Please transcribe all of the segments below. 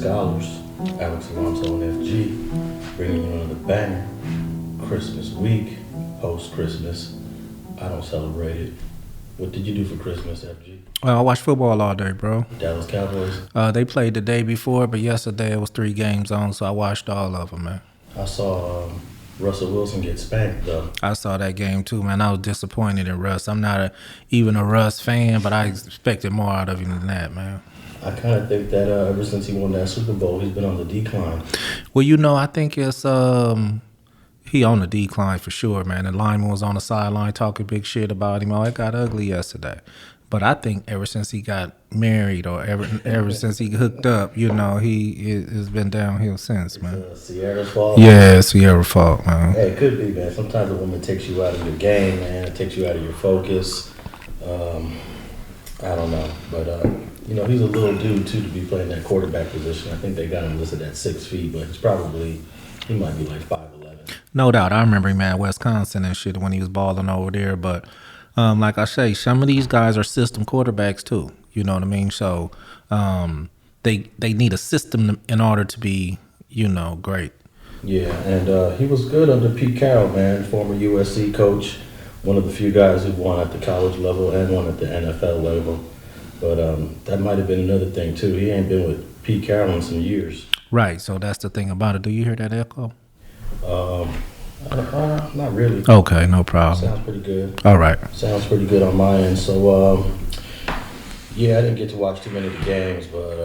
Scholars, Alex Alonso and FG, bringing you another banger. Christmas week, post-Christmas. I don't celebrate it. What did you do for Christmas, FG? I watched football all day, bro. Dallas Cowboys? They played the day before, but yesterday it was 3 games on, so I watched all of them, man. I saw Russell Wilson get spanked, though. I saw that game, too, man. I was disappointed in Russ. I'm not even a Russ fan, but I expected more out of him than that, man. I kind of think that ever since he won that Super Bowl, he's been on the decline. Well, I think it's he on the decline for sure, man. The lineman was on the sideline talking big shit about him. Oh, it got ugly yesterday. But I think ever since he got married or ever since he hooked up, he has been downhill since, man. It's Sierra's fault? Yeah, it's Sierra's fault, man. Hey, it could be, man. Sometimes a woman takes you out of your game, man. It takes you out of your focus. I don't know. But, he's a little dude, too, to be playing that quarterback position. I think they got him listed at 6 feet, but he might be like 5'11". No doubt. I remember him at Wisconsin and shit when he was balling over there, but like I say, some of these guys are system quarterbacks too. You know what I mean? So they need a system in order to be, great. Yeah, and he was good under Pete Carroll, man, former USC coach, one of the few guys who won at the college level and won at the NFL level. But that might have been another thing too. He ain't been with Pete Carroll in some years. Right. So that's the thing about it. Do you hear that echo? Not really. Okay, no problem. Sounds pretty good. All right. Sounds pretty good on my end. So, I didn't get to watch too many of the games, but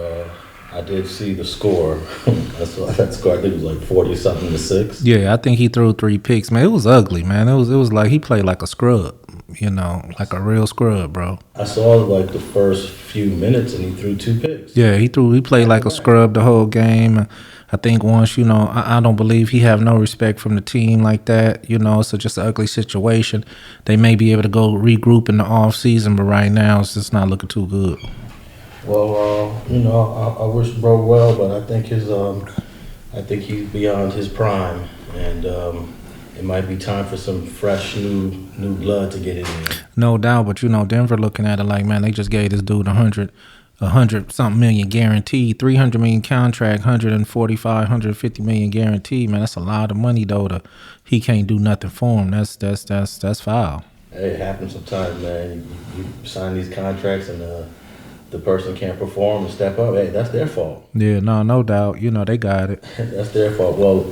I did see the score. That score, I think it was like 40-something to 6. Yeah, I think he threw 3 picks, man. It was ugly, man. It was like he played like a scrub, like a real scrub, bro. I saw like the first few minutes, and he threw 2 picks. Yeah, he played like a scrub the whole game. I think once, I don't believe he have no respect from the team like that, so just an ugly situation. They may be able to go regroup in the off season, but right now it's just not looking too good. Well, I wish bro well, but I think he's beyond his prime, and it might be time for some fresh new blood to get in there. No doubt, but Denver looking at it like, man, they just gave this dude 100 something million guaranteed, 300 million contract, 150 million guaranteed. Man, that's a lot of money though. He can't do nothing for him. That's foul. Hey, it happens sometimes, man. You sign these contracts and the person can't perform and step up. Hey, that's their fault. Yeah, no doubt. They got it. That's their fault. Well,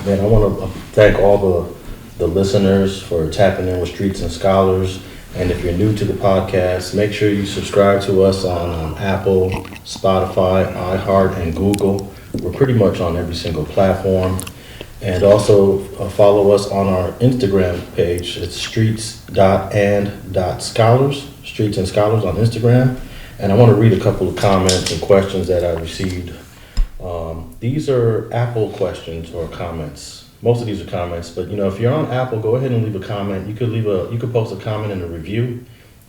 man, I want to thank all the listeners for tapping in with Streets and Scholars. And if you're new to the podcast, make sure you subscribe to us on Apple, Spotify, iHeart, and Google. We're pretty much on every single platform. And also follow us on our Instagram page. It's streets.and.scholars, Streets and Scholars on Instagram. And I want to read a couple of comments and questions that I received. These are Apple questions or comments. Most of these are comments, but if you're on Apple, go ahead and leave a comment. You could post a comment and a review.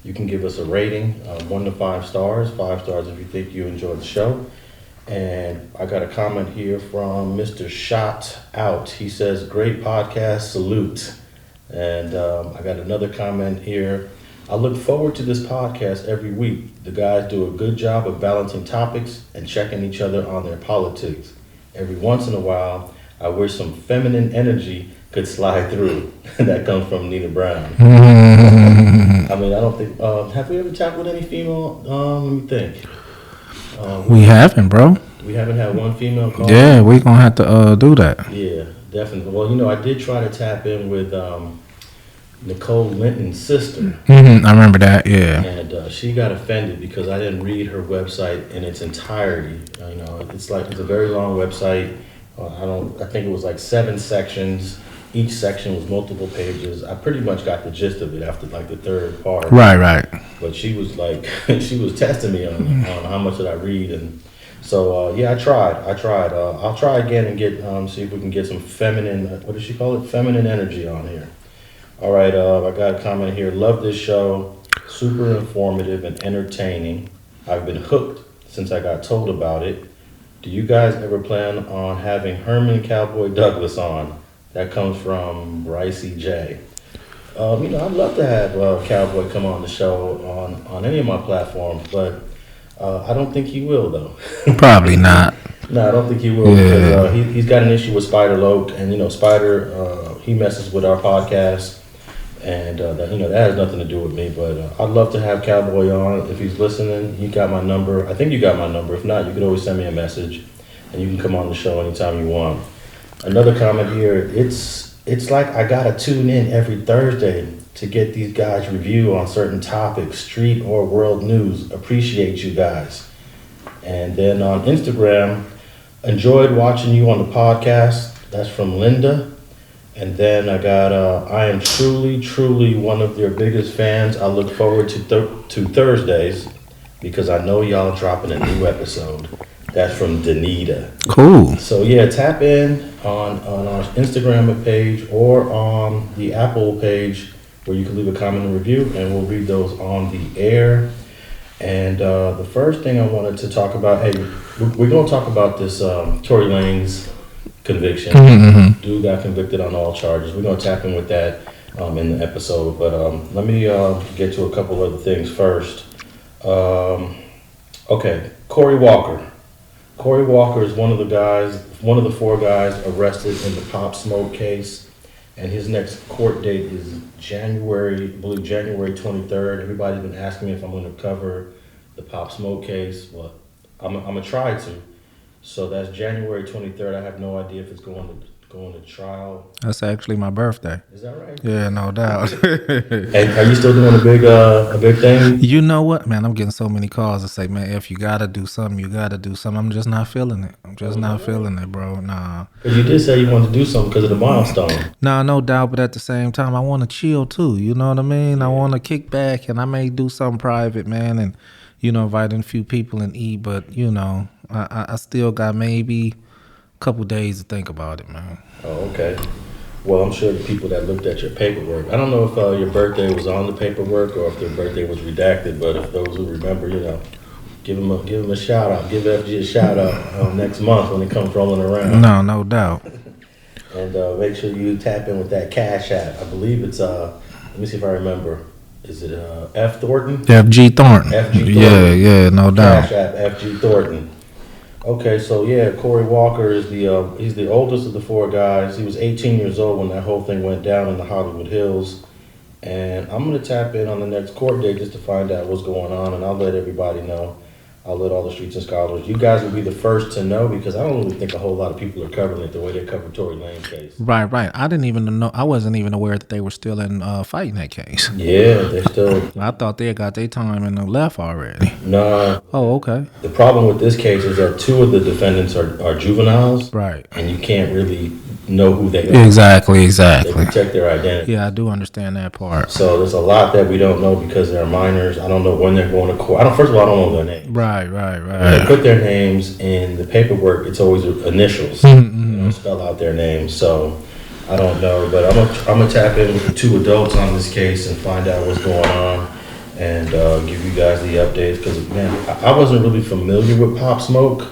You can give us a rating, 1 to 5 stars. 5 stars if you think you enjoyed the show. And I got a comment here from Mr. Shot Out. He says, "Great podcast, salute." And I got another comment here. "I look forward to this podcast every week. The guys do a good job of balancing topics and checking each other on their politics. Every once in a while, I wish some feminine energy could slide through." That comes from Nina Brown. I mean, I don't think... have we ever talked with any female? Let me think. We haven't, bro. We haven't had one female call? Yeah, we're going to have to do that. Yeah, definitely. Well, I did try to tap in with Nicole Linton's sister. I remember that, yeah. And she got offended because I didn't read her website in its entirety. It's a very long website. I think it was like 7 sections. Each section was multiple pages. I pretty much got the gist of it after like the 3rd part. Right. But she was like, she was testing me on how much did I read, and so I tried. I'll try again and get see if we can get some feminine. What does she call it? Feminine energy on here. All right. I got a comment here. "Love this show. Super informative and entertaining. I've been hooked since I got told about it. Do you guys ever plan on having Herman Cowboy Douglas on?" That comes from Brycey J. I'd love to have Cowboy come on the show on any of my platforms, but I don't think he will, though. Probably not. No, I don't think he will. Yeah. Because, he's got an issue with Spider Loke, and Spider, he messes with our podcast, and that has nothing to do with me. But I'd love to have Cowboy on if he's listening. He got my number. I think you got my number. If not, you could always send me a message, and you can come on the show anytime you want. Another comment here. It's like I gotta tune in every Thursday to get these guys' review on certain topics, street or world news. Appreciate you guys. And then on Instagram, enjoyed watching you on the podcast. That's from Linda. And then I got, I am truly one of their biggest fans. I look forward to Thursdays because I know y'all dropping a new episode. That's from Danita. Cool. So yeah, tap in on our Instagram page or on the Apple page where you can leave a comment and review, and we'll read those on the air. And the first thing I wanted to talk about, hey, we're going to talk about this Tory Lanez conviction. Mm-hmm. Dude got convicted on all charges. We're going to tap in with that in the episode. But let me get to a couple other things first. Okay, Corey Walker. Corey Walker is one of the 4 guys arrested in the Pop Smoke case. And his next court date is January 23rd. Everybody's been asking me if I'm going to cover the Pop Smoke case. Well, I'm going to try to. So that's January 23rd. I have no idea if it's going to trial. That's actually my birthday. Is that right? Yeah, no doubt. And are you still doing a big thing? You know what, man? I'm getting so many calls that say, man, if you gotta do something, you gotta do something. I'm just not feeling it. I'm just not feeling it, bro. Nah. Because you did say you wanted to do something because of the milestone. Nah, no doubt. But at the same time, I want to chill too. You know what I mean? I want to kick back, and I may do something private, man, and invite in a few people and eat. But I still got maybe a couple days to think about it, man. Oh, okay. Well, I'm sure the people that looked at your paperwork, I don't know if your birthday was on the paperwork or if their birthday was redacted, but if those who remember, give them a shout out. Give FG a shout out next month when it comes rolling around. No doubt. And make sure you tap in with that Cash App. I believe it's, let me see if I remember. Is it F Thornton? FG Thornton. FG Thornton. Yeah, no doubt. Cash App, FG Thornton. Okay, so yeah, Corey Walker is he's the oldest of the 4 guys. He was 18 years old when that whole thing went down in the Hollywood Hills. And I'm going to tap in on the next court date just to find out what's going on, and I'll let everybody know. I'll let all the streets and scholars. You guys will be the first to know because I don't really think a whole lot of people are covering it the way they covered Tory Lanez case. Right. I didn't even know. I wasn't even aware that they were still in fighting that case. Yeah, they're still. I thought they had got their time and left already. No. Oh, okay. The problem with this case is that 2 of the defendants are juveniles. Right. And you can't really know who they are. Exactly. They protect their identity. Yeah, I do understand that part. So there's a lot that we don't know because they're minors. I don't know when they're going to court. First of all, I don't know their names. Right. When they put their names in the paperwork, it's always initials. Mm-hmm. They don't spell out their names. So I don't know, but I'm gonna tap in with the 2 adults on this case and find out what's going on and give you guys the updates. Because man, I wasn't really familiar with Pop Smoke,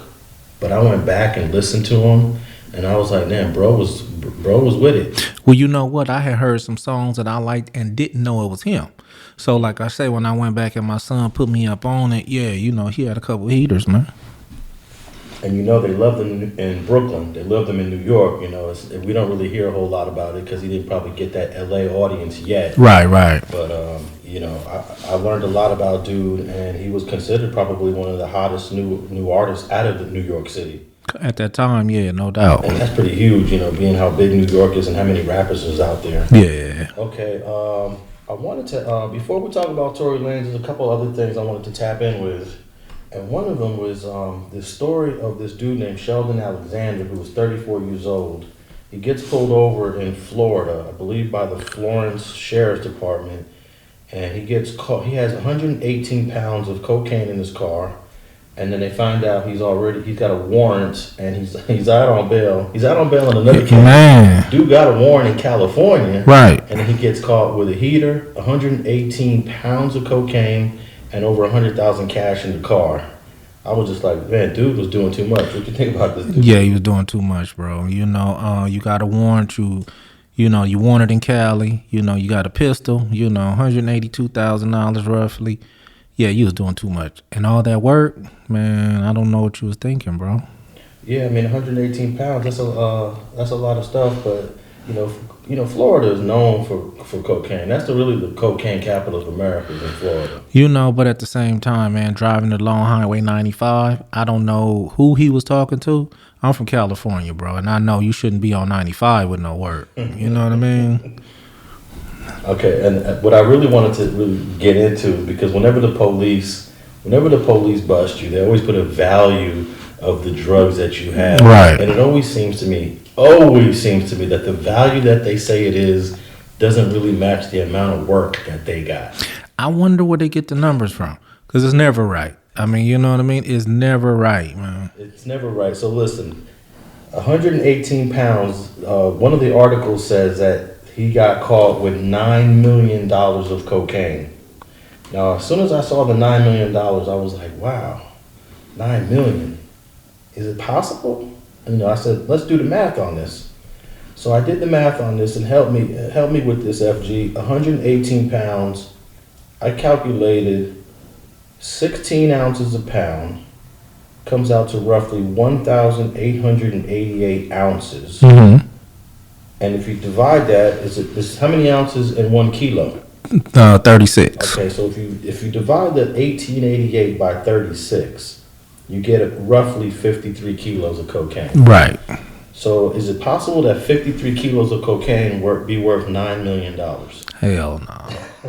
but I went back and listened to him, and I was like, damn, bro was with it. Well, you know what? I had heard some songs that I liked and didn't know it was him. So, like I say, when I went back and my son put me up on it, yeah, he had a couple heaters, man. And they loved him in Brooklyn. They loved him in New York. We don't really hear a whole lot about it because he didn't probably get that LA audience yet. Right. But I learned a lot about dude, and he was considered probably one of the hottest new artists out of New York City. At that time, yeah, no doubt. And that's pretty huge, being how big New York is and how many rappers is out there. Yeah. Okay, I wanted to, before we talk about Tory Lanez, there's a couple other things I wanted to tap in with. And one of them was the story of this dude named Sheldon Alexander, who was 34 years old. He gets pulled over in Florida, I believe by the Florence Sheriff's Department. And he gets caught, he has 118 pounds of cocaine in his car. And then they find out he's got a warrant, and he's out on bail. He's out on bail in another case. Man. Dude got a warrant in California. Right. And then he gets caught with a heater, 118 pounds of cocaine, and over 100,000 cash in the car. I was just like, man, dude was doing too much. What you think about this dude? Yeah, he was doing too much, bro. You got a warrant. You wanted in Cali. You got a pistol. $182,000 roughly. Yeah, you was doing too much. And all that work, man, I don't know what you was thinking, bro. Yeah, I mean, 118 pounds. That's a lot of stuff. But Florida is known for cocaine. That's really the cocaine capital of America is in Florida. But at the same time, man, driving along Highway 95, I don't know who he was talking to. I'm from California, bro, and I know you shouldn't be on 95 with no work. You know what I mean? Okay, and what I really wanted to really get into, because whenever the police bust you, they always put a value of the drugs that you have. Right. And it always seems to me that the value that they say it is doesn't really match the amount of work that they got. I wonder where they get the numbers from, because it's never right. I mean, you know what I mean? It's never right, man. It's never right. So listen, 118 pounds, one of the articles says that he got caught with $9 million of cocaine. Now, as soon as I saw the $9 million, I was like, wow, $9 million. Is it possible? I said, let's do the math on this. So I did the math on this and help me with this, FG. 118 pounds, I calculated 16 ounces a pound, comes out to roughly 1,888 ounces. Mm-hmm. And if you divide that, is how many ounces in 1 kilo? 36. Okay, so if you divide the 1888 by 36, you get roughly 53 kilos of cocaine. Right. So is it possible that 53 kilos of cocaine be worth $9 million? Hell no.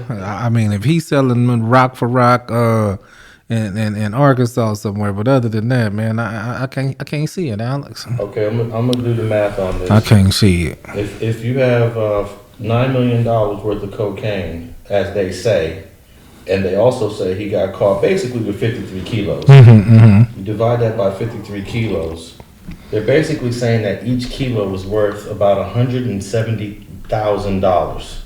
I mean, if he's selling them rock for rock in Arkansas somewhere, but other than that, man, I can't see it, Alex. Okay, I'm gonna do the math on this. I can't see it. If you have $9 million worth of cocaine, as they say, and they also say he got caught basically with 53 kilos. You divide that by 53 kilos, they're basically saying that each kilo is worth about $170,000.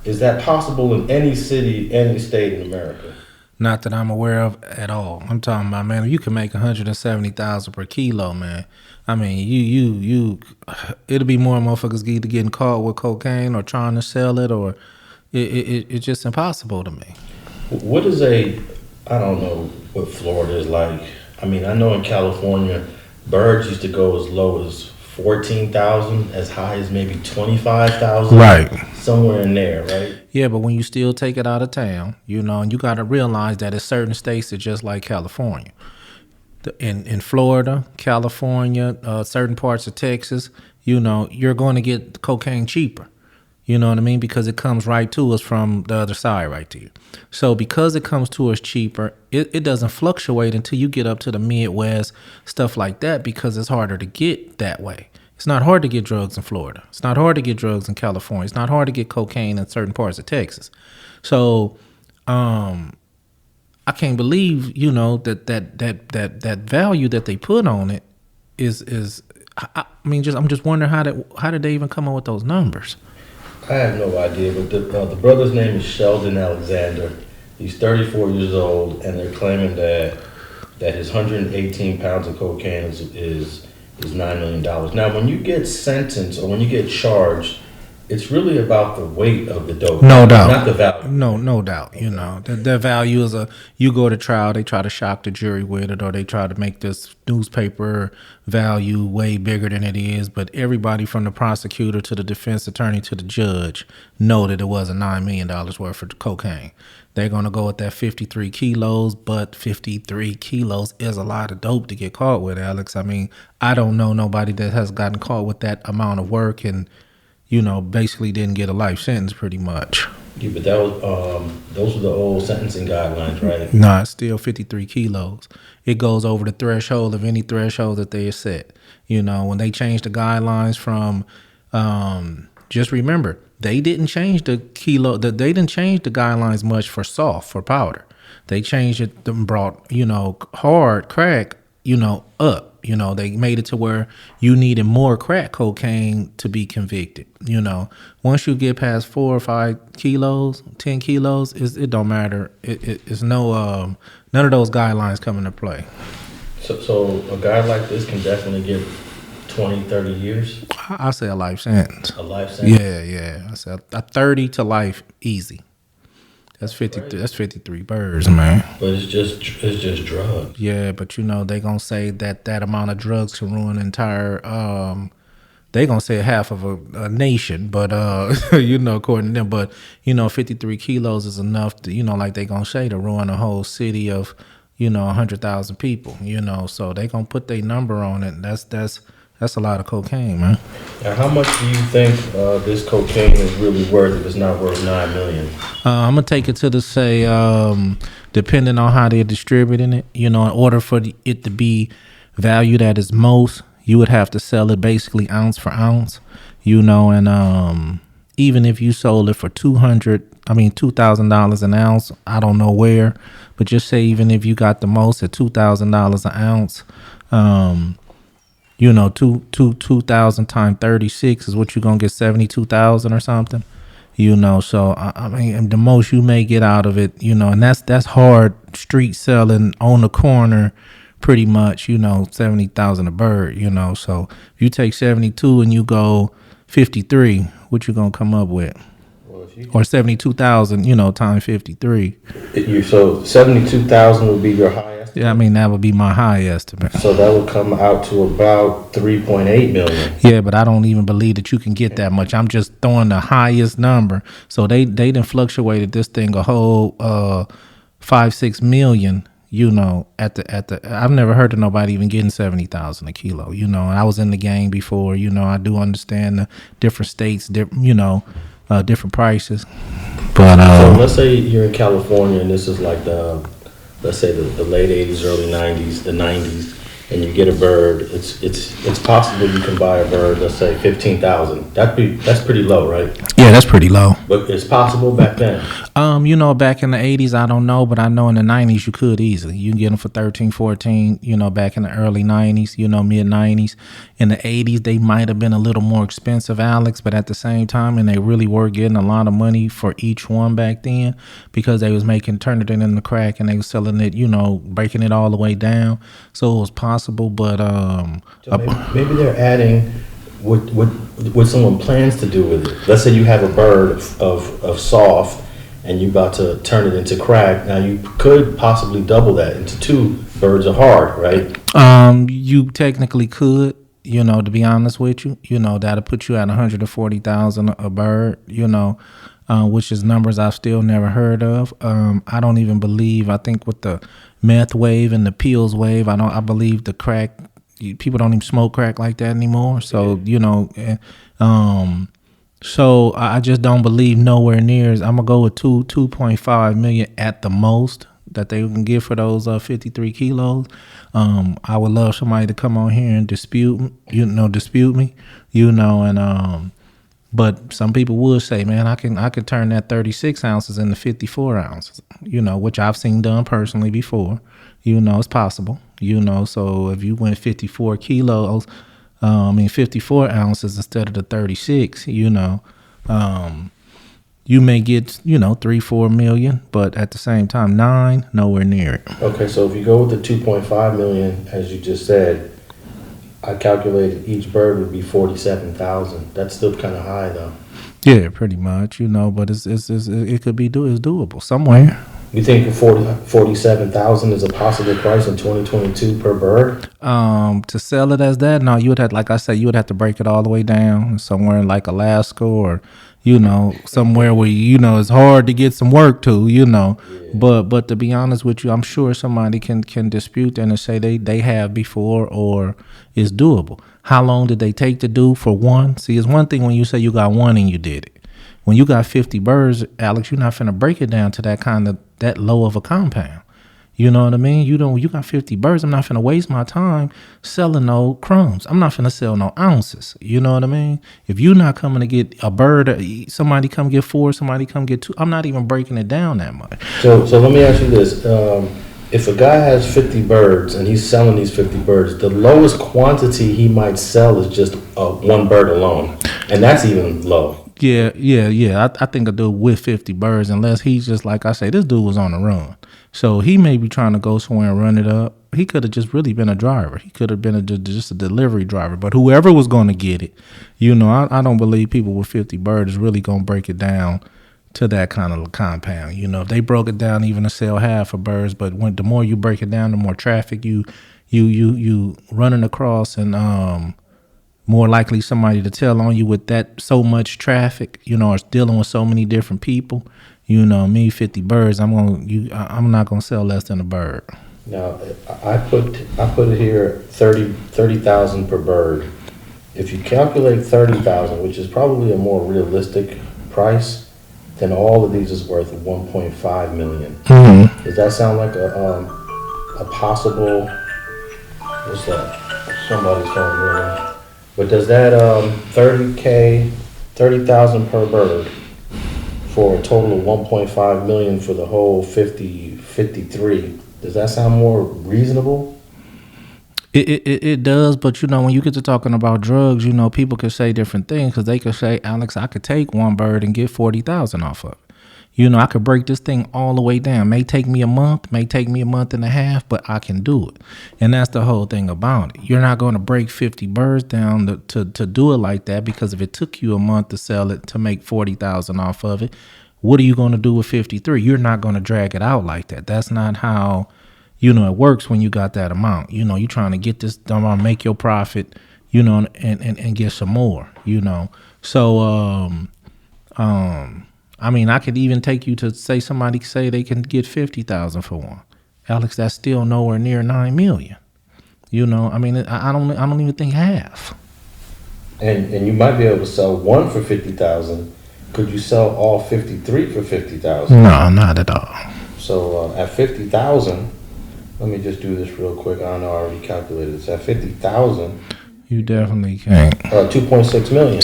Is that possible in any city, any state in America? Not that I'm aware of at all. I'm talking about, man, you can make 170,000 per kilo, man. I mean, you it'll be more motherfuckers either getting caught with cocaine or trying to sell it, or it's just impossible to me. What is I don't know what Florida is like. I mean, I know in California, birds used to go as low as 14,000, as high as maybe 25,000. Right. Somewhere in there, right? Yeah, but when you still take it out of town, and you got to realize that in certain states are just like California. In Florida, California, certain parts of Texas, you're going to get cocaine cheaper. You know what I mean? Because it comes right to us from the other side right there. So because it comes to us cheaper, it doesn't fluctuate until you get up to the Midwest, stuff like that, because it's harder to get that way. It's not hard to get drugs in Florida. It's not hard to get drugs in California. It's not hard to get cocaine in certain parts of Texas. So I can't believe, that value that they put on it is I'm just wondering how did they even come up with those numbers? I have no idea, but the brother's name is Sheldon Alexander. He's 34 years old, and they're claiming that his 118 pounds of cocaine is $9 million. Now, when you get sentenced or when you get charged, it's really about the weight of the dope. No doubt. Not the value. No doubt. The value is you go to trial, they try to shock the jury with it, or they try to make this newspaper value way bigger than it is. But everybody from the prosecutor to the defense attorney to the judge know that it wasn't $9 million worth of cocaine. They're going to go with that 53 kilos, but 53 kilos is a lot of dope to get caught with, Alex. I mean, I don't know nobody that has gotten caught with that amount of work and basically didn't get a life sentence pretty much. Yeah, but that was those were the old sentencing guidelines, right? Nah, it's still 53 kilos. It goes over the threshold of any threshold that they set. When they changed the guidelines from, just remember, they didn't change the they didn't change the guidelines much for powder. They changed it and brought, hard crack, up. They made it to where you needed more crack cocaine to be convicted. Once you get past 4 or 5 kilos, 10 kilos, it don't matter. It's none of those guidelines come into play. So a guy like this can definitely get 20, 30 years? I say a life sentence. A life sentence? Yeah. I say a 30 to life easy. That's 50. That's 53 birds, man. But it's just drugs. Yeah, but you know they gonna say that amount of drugs can ruin an entire. They gonna say half of a nation, but you know, according to them. But you know, 53 kilos is enough to, you know, like they gonna say, to ruin a whole city of, you know, 100,000 people. You know, so they gonna put their number on it. That's a lot of cocaine, man. Now, how much do you think this cocaine is really worth if it's not worth $9 million? I'm gonna take it to the say, depending on how they're distributing it. You know, in order for it to be valued at its most, you would have to sell it basically ounce for ounce. You know, and even if you sold it for $2,000 an ounce, I don't know where, but just say even if you got the most at $2,000 an ounce, you know, 2,000 times 36 is what you're gonna get, 72,000 or something. You know, so I mean, the most you may get out of it, you know, and that's hard street selling on the corner, pretty much. You know, 70,000 a bird. You know, so if you take 72 and you go 53, what you gonna come up with? Or 72,000, you know, times 53. So 72,000 would be your high estimate? Yeah, I mean, that would be my high estimate. So that would come out to about 3.8 million. Yeah, but I don't even believe that you can get that much. I'm just throwing the highest number. So they done fluctuated this thing a whole 5-6 million. You know, at the I've never heard of nobody even getting 70,000 a kilo. You know, and I was in the game before. You know, I do understand the different states, you know, different prices. But so let's say you're in California and this is like let's say the late 80s, early 90s, the 90s, and you get a bird. It's possible you can buy a bird, let's say 15,000. That's pretty low, right? Yeah, that's pretty low. But it's possible back then. You know, back in the 80s, I don't know, but I know in the 90s you could easily. You can get them for 13, 14, you know, back in the early 90s, you know, mid 90s. In the 80s, they might have been a little more expensive, Alex, but at the same time, and they really were getting a lot of money for each one back then, because they was turning it into crack, and they was selling it, you know, breaking it all the way down. So it was possible, but so maybe they're adding what someone plans to do with it. Let's say you have a bird of soft and you're about to turn it into crack. Now you could possibly double that into 2 birds of hard, right? You technically could, you know, to be honest with you, you know, that'll put you at 140,000 a bird, you know, which is numbers I've still never heard of. I don't even believe, I think with the meth wave and the pills wave, I believe the crack, people don't even smoke crack like that anymore. So, you know, so I just don't believe nowhere near. I'm gonna go with 2.5 million at the most that they can get for those 53 kilos. I would love somebody to come on here and dispute me, you know, and but some people would say, man, I can turn that 36 ounces into 54 ounces, you know, which I've seen done personally before. You know, it's possible, you know. So if you went 54 kilos, 54 ounces instead of the 36, you know, you may get, you know, 3-4 million, but at the same time, 9, nowhere near it. Okay, so if you go with the 2.5 million, as you just said, I calculated each bird would be 47,000. That's still kind of high, though. Yeah, pretty much, you know, but it could be it's doable somewhere. You think 47,000 is a possible price in 2022 per bird? To sell it as that, no, you would have, like I said, you would have to break it all the way down somewhere in like Alaska, or, you know, somewhere where, you know, it's hard to get some work to, you know. Yeah. But to be honest with you, I'm sure somebody can dispute that and say they have before, or it's doable. How long did they take to do for one? See, it's one thing when you say you got one and you did it. When you got 50 birds, Alex, you're not finna break it down to that low of a compound. You know what I mean? You got 50 birds. I'm not finna waste my time selling no crumbs. I'm not finna sell no ounces. You know what I mean? If you're not coming to get a bird, somebody come get 4, somebody come get 2. I'm not even breaking it down that much. So let me ask you this. If a guy has 50 birds and he's selling these 50 birds, the lowest quantity he might sell is just 1 bird alone. And that's even low. Yeah. I think a dude with 50 birds, unless he's just, like I say, this dude was on the run. So he may be trying to go somewhere and run it up. He could have just really been a driver. He could have been just a delivery driver. But whoever was going to get it, you know, I don't believe people with 50 birds is really going to break it down to that kind of compound. You know, if they broke it down even to sell half of birds, but the more you break it down, the more traffic you running across, and more likely somebody to tell on you with that so much traffic, you know, or dealing with so many different people. You know, me 50 birds, I'm not gonna sell less than a bird. Now, I put it here 30,000 per bird. If you calculate 30,000, which is probably a more realistic price, then all of these is worth 1.5 million. Mm-hmm. Does that sound like a possible? What's that? Somebody's phone ringing. But does that 30,000 per bird for a total of 1.5 million for the whole 53? Does that sound more reasonable? It does, but you know, when you get to talking about drugs, you know, people could say different things, because they could say, Alex, I could take one bird and get 40,000 off of it. You know, I could break this thing all the way down. May take me a month, may take me a month and a half, but I can do it. And that's the whole thing about it. You're not going to break 50 birds down to do it like that, because if it took you a month to sell it to make 40,000 off of it, what are you going to do with 53? You're not going to drag it out like that. That's not how, you know, it works when you got that amount. You know, you're trying to get this amount, make your profit, you know, and get some more, you know. So, I mean, I could even take you to say somebody say they can get 50,000 for one. Alex, that's still nowhere near 9 million. You know, I mean, I don't even think half. And you might be able to sell one for 50,000. Could you sell all 53 for 50,000? No, not at all. So at 50,000, let me just do this real quick. I don't know, I already calculated this. At 50,000, you definitely can't. 2.6 million.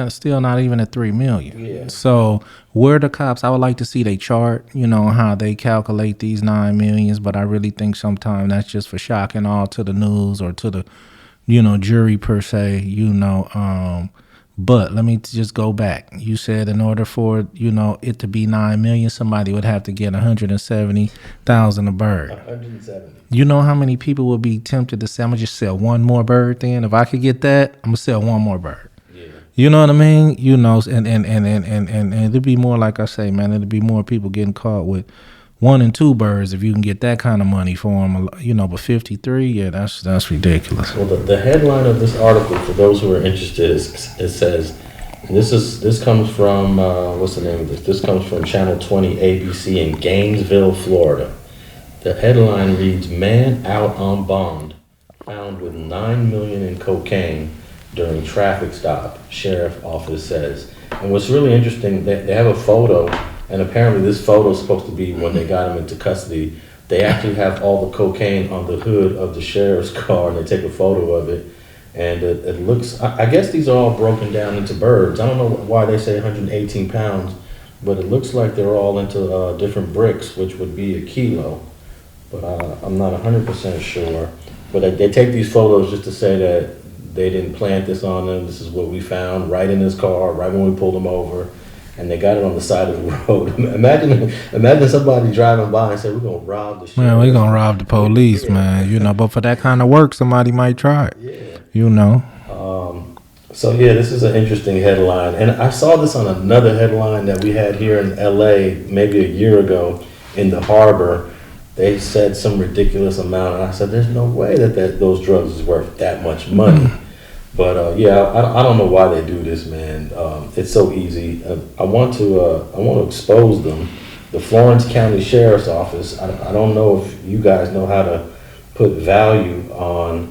Still not even at 3 million. Yeah. So where the cops, I would like to see they chart, you know, how they calculate these 9 millions, but I really think sometimes that's just for shock and awe to the news or to the, you know, jury per se, you know. But let me just go back. You said in order for, you know, it to be 9 million, somebody would have to get 170,000 a bird. 170. You know how many people would be tempted to say, I'm gonna just sell one more bird then? If I could get that, I'm gonna sell one more bird. Yeah. You know what I mean? You know, and it'd be more, like I say, man, it'd be more people getting caught with 1 and 2 birds if you can get that kind of money for them, you know. But 53, yeah, that's ridiculous. Well, the headline of this article, for those who are interested, it says, and this comes from, what's the name of this? This comes from Channel 20 ABC in Gainesville, Florida. The headline reads, "Man out on bond, found with 9 million in cocaine during traffic stop," sheriff office says. And what's really interesting, they have a photo, and apparently this photo is supposed to be when they got him into custody. They actually have all the cocaine on the hood of the sheriff's car, and they take a photo of it. And it looks, I guess these are all broken down into birds. I don't know why they say 118 pounds, but it looks like they're all into different bricks, which would be a kilo. But I'm not 100% sure. But they take these photos just to say that they didn't plant this on them. This is what we found right in his car, right when we pulled him over. And they got it on the side of the road. Imagine somebody driving by and say, "We're gonna rob the shit." Man, we're gonna rob the police, man. You know, but for that kind of work, somebody might try it. Yeah. You know. So yeah, this is an interesting headline, and I saw this on another headline that we had here in LA maybe a year ago in the harbor. They said some ridiculous amount, and I said, "There's no way that those drugs is worth that much money." But yeah, I don't know why they do this, man. It's so easy. I want to expose them. The Florence County Sheriff's Office. I don't know if you guys know how to put value on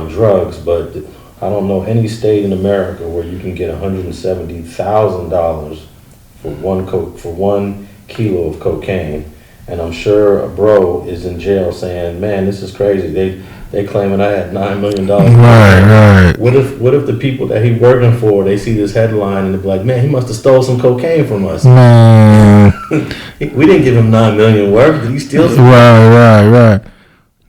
drugs, but I don't know any state in America where you can get $170,000 for 1 kilo of cocaine. And I'm sure a bro is in jail saying, "Man, this is crazy. They claiming I had $9 million. Right. What if the people that he working for, they see this headline and they're like, "Man, he must have stole some cocaine from us." Man. We didn't give him 9 million worth. Did he steal some? Right.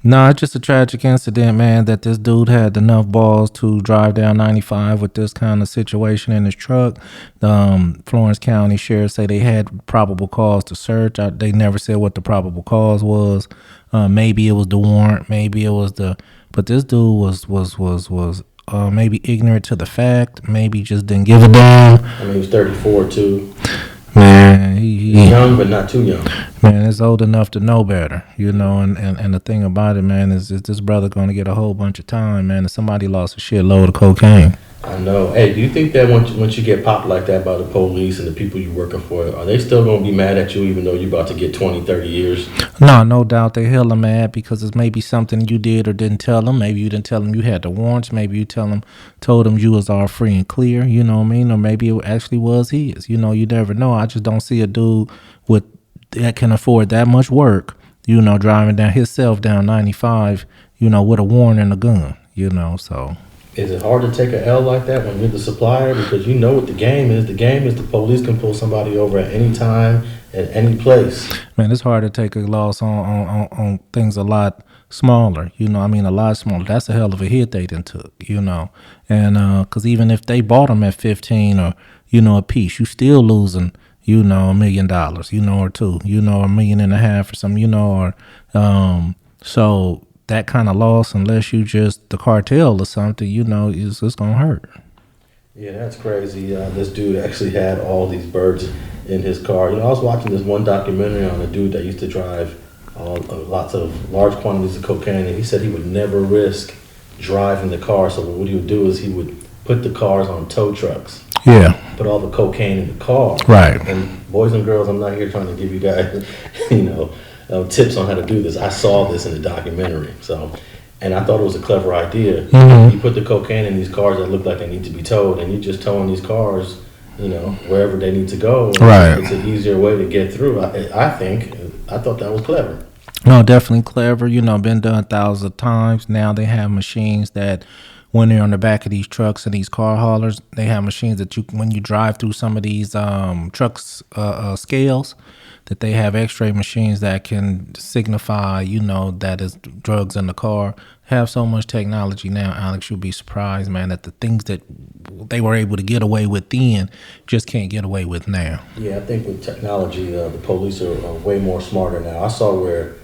No, it's just a tragic incident, man, that this dude had enough balls to drive down 95 with this kind of situation in his truck. Florence County Sheriff say they had probable cause to search. They never said what the probable cause was. Maybe it was the warrant. Maybe it was but this dude was maybe ignorant to the fact. Maybe just didn't give a damn. I mean, he was 34 too. Man, He's young, but not too young. man, it's old enough to know better, you know. And the thing about it, man, is this brother going to get a whole bunch of time, man. If somebody lost a shitload of cocaine. I know. Hey, do you think that once you get popped like that by the police and the people you're working for, are they still going to be mad at you even though you're about to get 20, 30 years? No doubt they hella mad because it's maybe something you did or didn't tell them. Maybe you didn't tell them you had the warrants. Maybe you told them you was all free and clear. You know what I mean? Or maybe it actually was his. You know, you never know. I just don't see a dude with that can afford that much work. You know, driving down himself down 95. You know, with a warrant and a gun. You know, so. Is it hard to take a L like that when you're the supplier? Because you know what the game is. The game is the police can pull somebody over at any time, at any place. Man, it's hard to take a loss on things a lot smaller. You know, I mean, a lot smaller. That's a hell of a hit they done took, you know. And because even if they bought them at 15 or, you know, a piece, you still losing, you know, $1 million, you know, or two, you know, $1.5 million or something, you know, or so that kind of loss, unless you just the cartel or something, you know, it's gonna hurt. Yeah, that's crazy. This dude actually had all these birds in his car. You know, I was watching this one documentary on a dude that used to drive lots of large quantities of cocaine, and he said he would never risk driving the car. So what he would do is he would put the cars on tow trucks. Yeah. Put all the cocaine in the car. Right. And boys and girls, I'm not here trying to give you guys, you know, tips on how to do this. I saw this in the documentary, and I thought it was a clever idea. Mm-hmm. You put the cocaine in these cars that look like they need to be towed, and you're just towing these cars, you know, wherever they need to go. Right. It's an easier way to get through. I thought that was clever. No, definitely clever. You know, been done thousands of times. Now they have machines that when they're on the back of these trucks and these car haulers, they have machines that when you drive through some of these trucks scales, that they have x-ray machines that can signify, you know, that is drugs in the car. Have so much technology now, Alex, you'll be surprised, man, that the things that they were able to get away with then just can't get away with now. Yeah, I think with technology, the police are way more smarter now. I saw where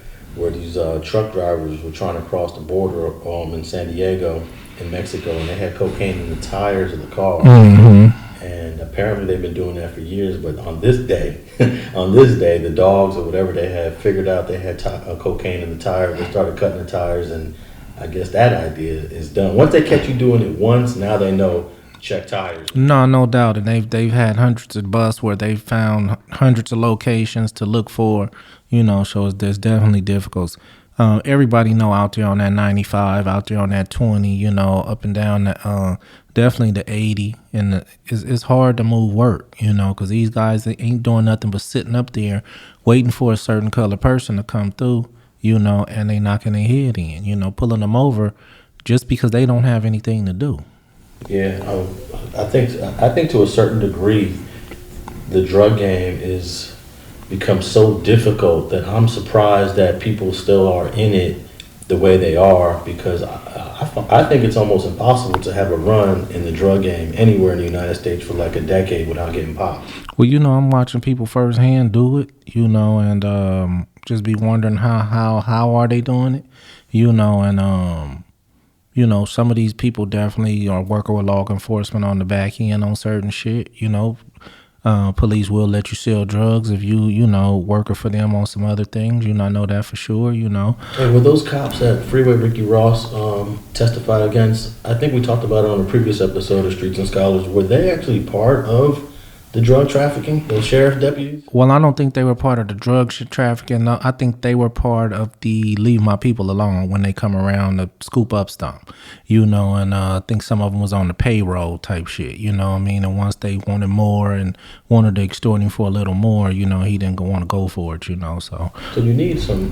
these truck drivers were trying to cross the border in San Diego in Mexico, and they had cocaine in the tires of the car. Mm-hmm. And apparently they've been doing that for years, but on this day, the dogs or whatever they had figured out they had cocaine in the tires. They started cutting the tires, and I guess that idea is done. Once they catch you doing it once, now they know check tires. No doubt, and they've had hundreds of busts where they've found hundreds of locations to look for, you know. So there's definitely difficult. Everybody know out there on that 95, out there on that 20, you know, up and down the definitely the 80, and it's hard to move work, you know, because these guys, they ain't doing nothing but sitting up there waiting for a certain color person to come through, you know, and they knocking their head in, you know, pulling them over just because they don't have anything to do. Yeah, I think to a certain degree, the drug game is become so difficult that I'm surprised that people still are in it the way they are, because I think it's almost impossible to have a run in the drug game anywhere in the United States for like a decade without getting popped. Well, you know, I'm watching people firsthand do it, you know, and just be wondering how are they doing it, you know, and you know, some of these people definitely are working with law enforcement on the back end on certain shit, you know. Police will let you sell drugs if you know, working for them on some other things. You know, I know that for sure, you know. Hey, were those cops at Freeway Ricky Ross testified against, I think we talked about it on a previous episode of Streets and Scholars, were they actually part of the drug trafficking, those sheriff deputies? Well, I don't think they were part of the drug trafficking. No, I think they were part of the leave my people alone when they come around to scoop up stuff, you know, and I think some of them was on the payroll type shit, you know what I mean? And once they wanted more and wanted to extort him for a little more, you know, he didn't want to go for it, you know, so. So you need some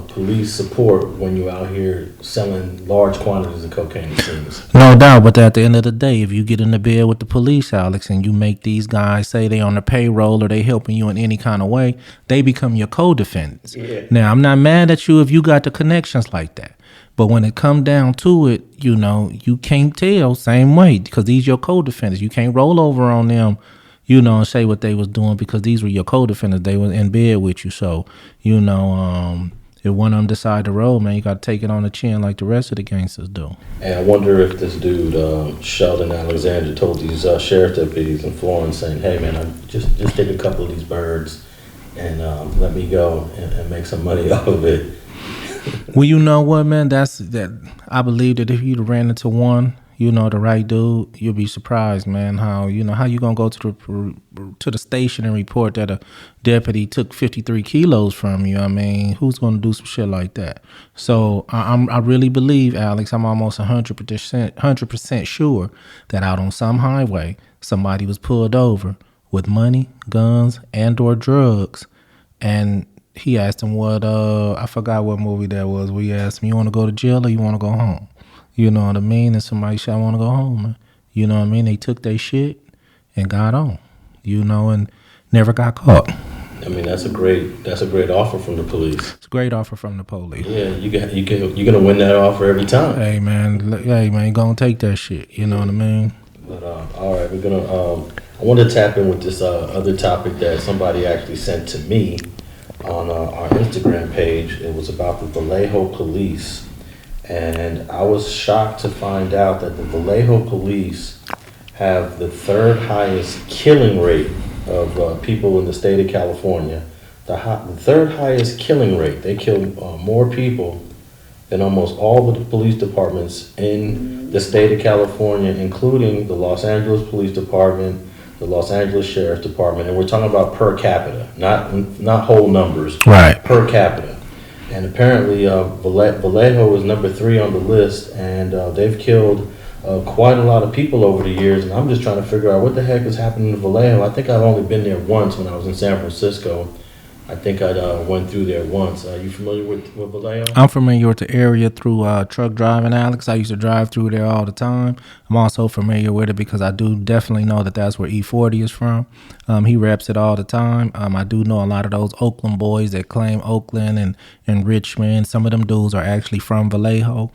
police support when you're out here selling large quantities of cocaine, it seems. No doubt, but at the end of the day, if you get in the bed with the police, Alex, and you make these guys say they on the payroll or they helping you in any kind of way, they become your co-defendants. Yeah. Now, I'm not mad at you if you got the connections like that. But when it come down to it, you know, you can't tell same way because these your co-defendants. You can't roll over on them, you know, and say what they was doing because these were your co-defendants. They was in bed with you. So, you know, if one of them decide to roll, man, you got to take it on the chin like the rest of the gangsters do. And I wonder if this dude, Sheldon Alexander, told these sheriff deputies in Florence, saying, "Hey, man, just take a couple of these birds and let me go and make some money off of it." Well, you know what, man? I believe that if you'd ran into one, the right dude, you'll be surprised, man. How you gonna go to the station and report that a deputy took 53 kilos from you? I mean, who's gonna do some shit like that? So I really believe, Alex. I'm almost 100% sure that out on some highway, somebody was pulled over with money, guns, and/or drugs, and he asked him what I forgot what movie that was. We asked him, "You want to go to jail or you want to go home?" You know what I mean? And somebody said, "I want to go home, man." You know what I mean? They took their shit and got on, and never got caught. I mean, that's a great offer from the police. It's a great offer from the police. Yeah, you're gonna win that offer every time. Hey man, gonna take that shit. You know what I mean? But all right, we're gonna. I want to tap in with this other topic that somebody actually sent to me on our Instagram page. It was about the Vallejo Police. And I was shocked to find out that the Vallejo Police have the third highest killing rate of people in the state of California. The third highest killing rate. They kill more people than almost all of the police departments in the state of California, including the Los Angeles Police Department, the Los Angeles Sheriff's Department. And we're talking about per capita, not whole numbers, right? Per capita. And apparently, Vallejo is number 3 on the list, and they've killed quite a lot of people over the years. And I'm just trying to figure out what the heck is happening in Vallejo. I think I've only been there once when I was in San Francisco. I think I went through there once. Are you familiar with Vallejo? I'm familiar with the area through truck driving, Alex. I used to drive through there all the time. I'm also familiar with it because I do definitely know that that's where E40 is from. He reps it all the time. I do know a lot of those Oakland boys that claim Oakland and Richmond. Some of them dudes are actually from Vallejo.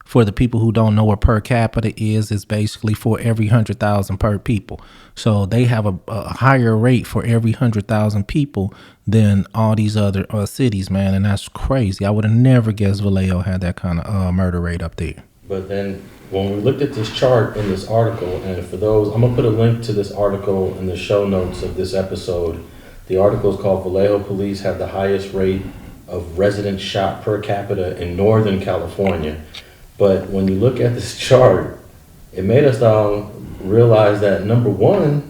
For the people who don't know what per capita is, it's basically for every 100,000 per people. So they have a higher rate for every 100,000 people than all these other cities, man. And that's crazy. I would have never guessed Vallejo had that kind of murder rate up there. But then when we looked at this chart in this article, and for those, I'm going to put a link to this article in the show notes of this episode. The article is called "Vallejo Police Have the Highest Rate of Residents Shot Per Capita in Northern California." But when you look at this chart, it made us realize that number 1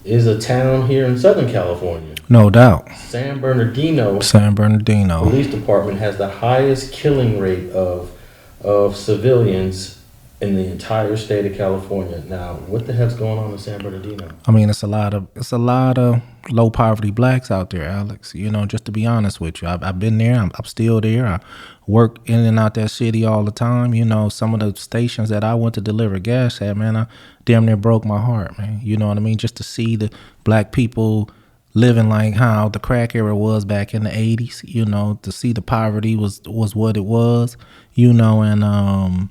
is a town here in Southern California. No doubt. San Bernardino Police Department has the highest killing rate of civilians in the entire state of California. Now, what the heck's going on in San Bernardino? I mean, it's a lot of low poverty blacks out there, Alex. Just to be honest with you, I've been there. I'm still there. I work in and out that city all the time. Some of the stations that I went to deliver gas at, man, I damn near broke my heart, man. You know what I mean? Just to see the black people living like how the crack era was back in the 80s, to see the poverty was what it was, and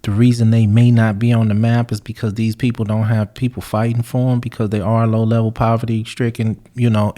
the reason they may not be on the map is because these people don't have people fighting for them because they are low-level poverty-stricken,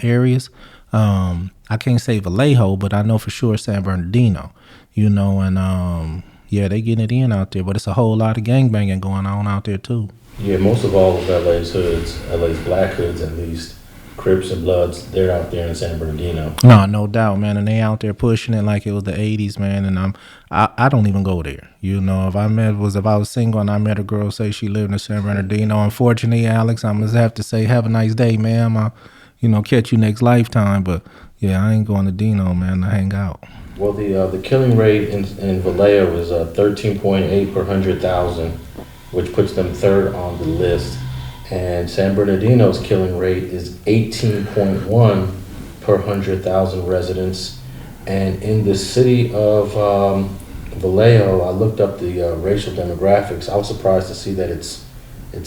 areas. I can't say Vallejo, but I know for sure San Bernardino, and they getting it in out there. But it's a whole lot of gangbanging going on out there too. Yeah, most of all of LA's hoods, LA's black hoods at least, Crips and Bloods, they're out there in San Bernardino. No doubt, man. And they out there pushing it like it was the 80s, man. And I don't even go there. If I was single and I met a girl, say she lived in San Bernardino, unfortunately, Alex, I'm going to have to say, have a nice day, ma'am. I'll catch you next lifetime. But yeah, I ain't going to Dino, man, to hang out. Well, the killing rate in Vallejo is 13.8 per 100,000, which puts them 3rd on the list. And San Bernardino's killing rate is 18.1 per 100,000 residents. And in the city of Vallejo, I looked up the racial demographics. I was surprised to see that it's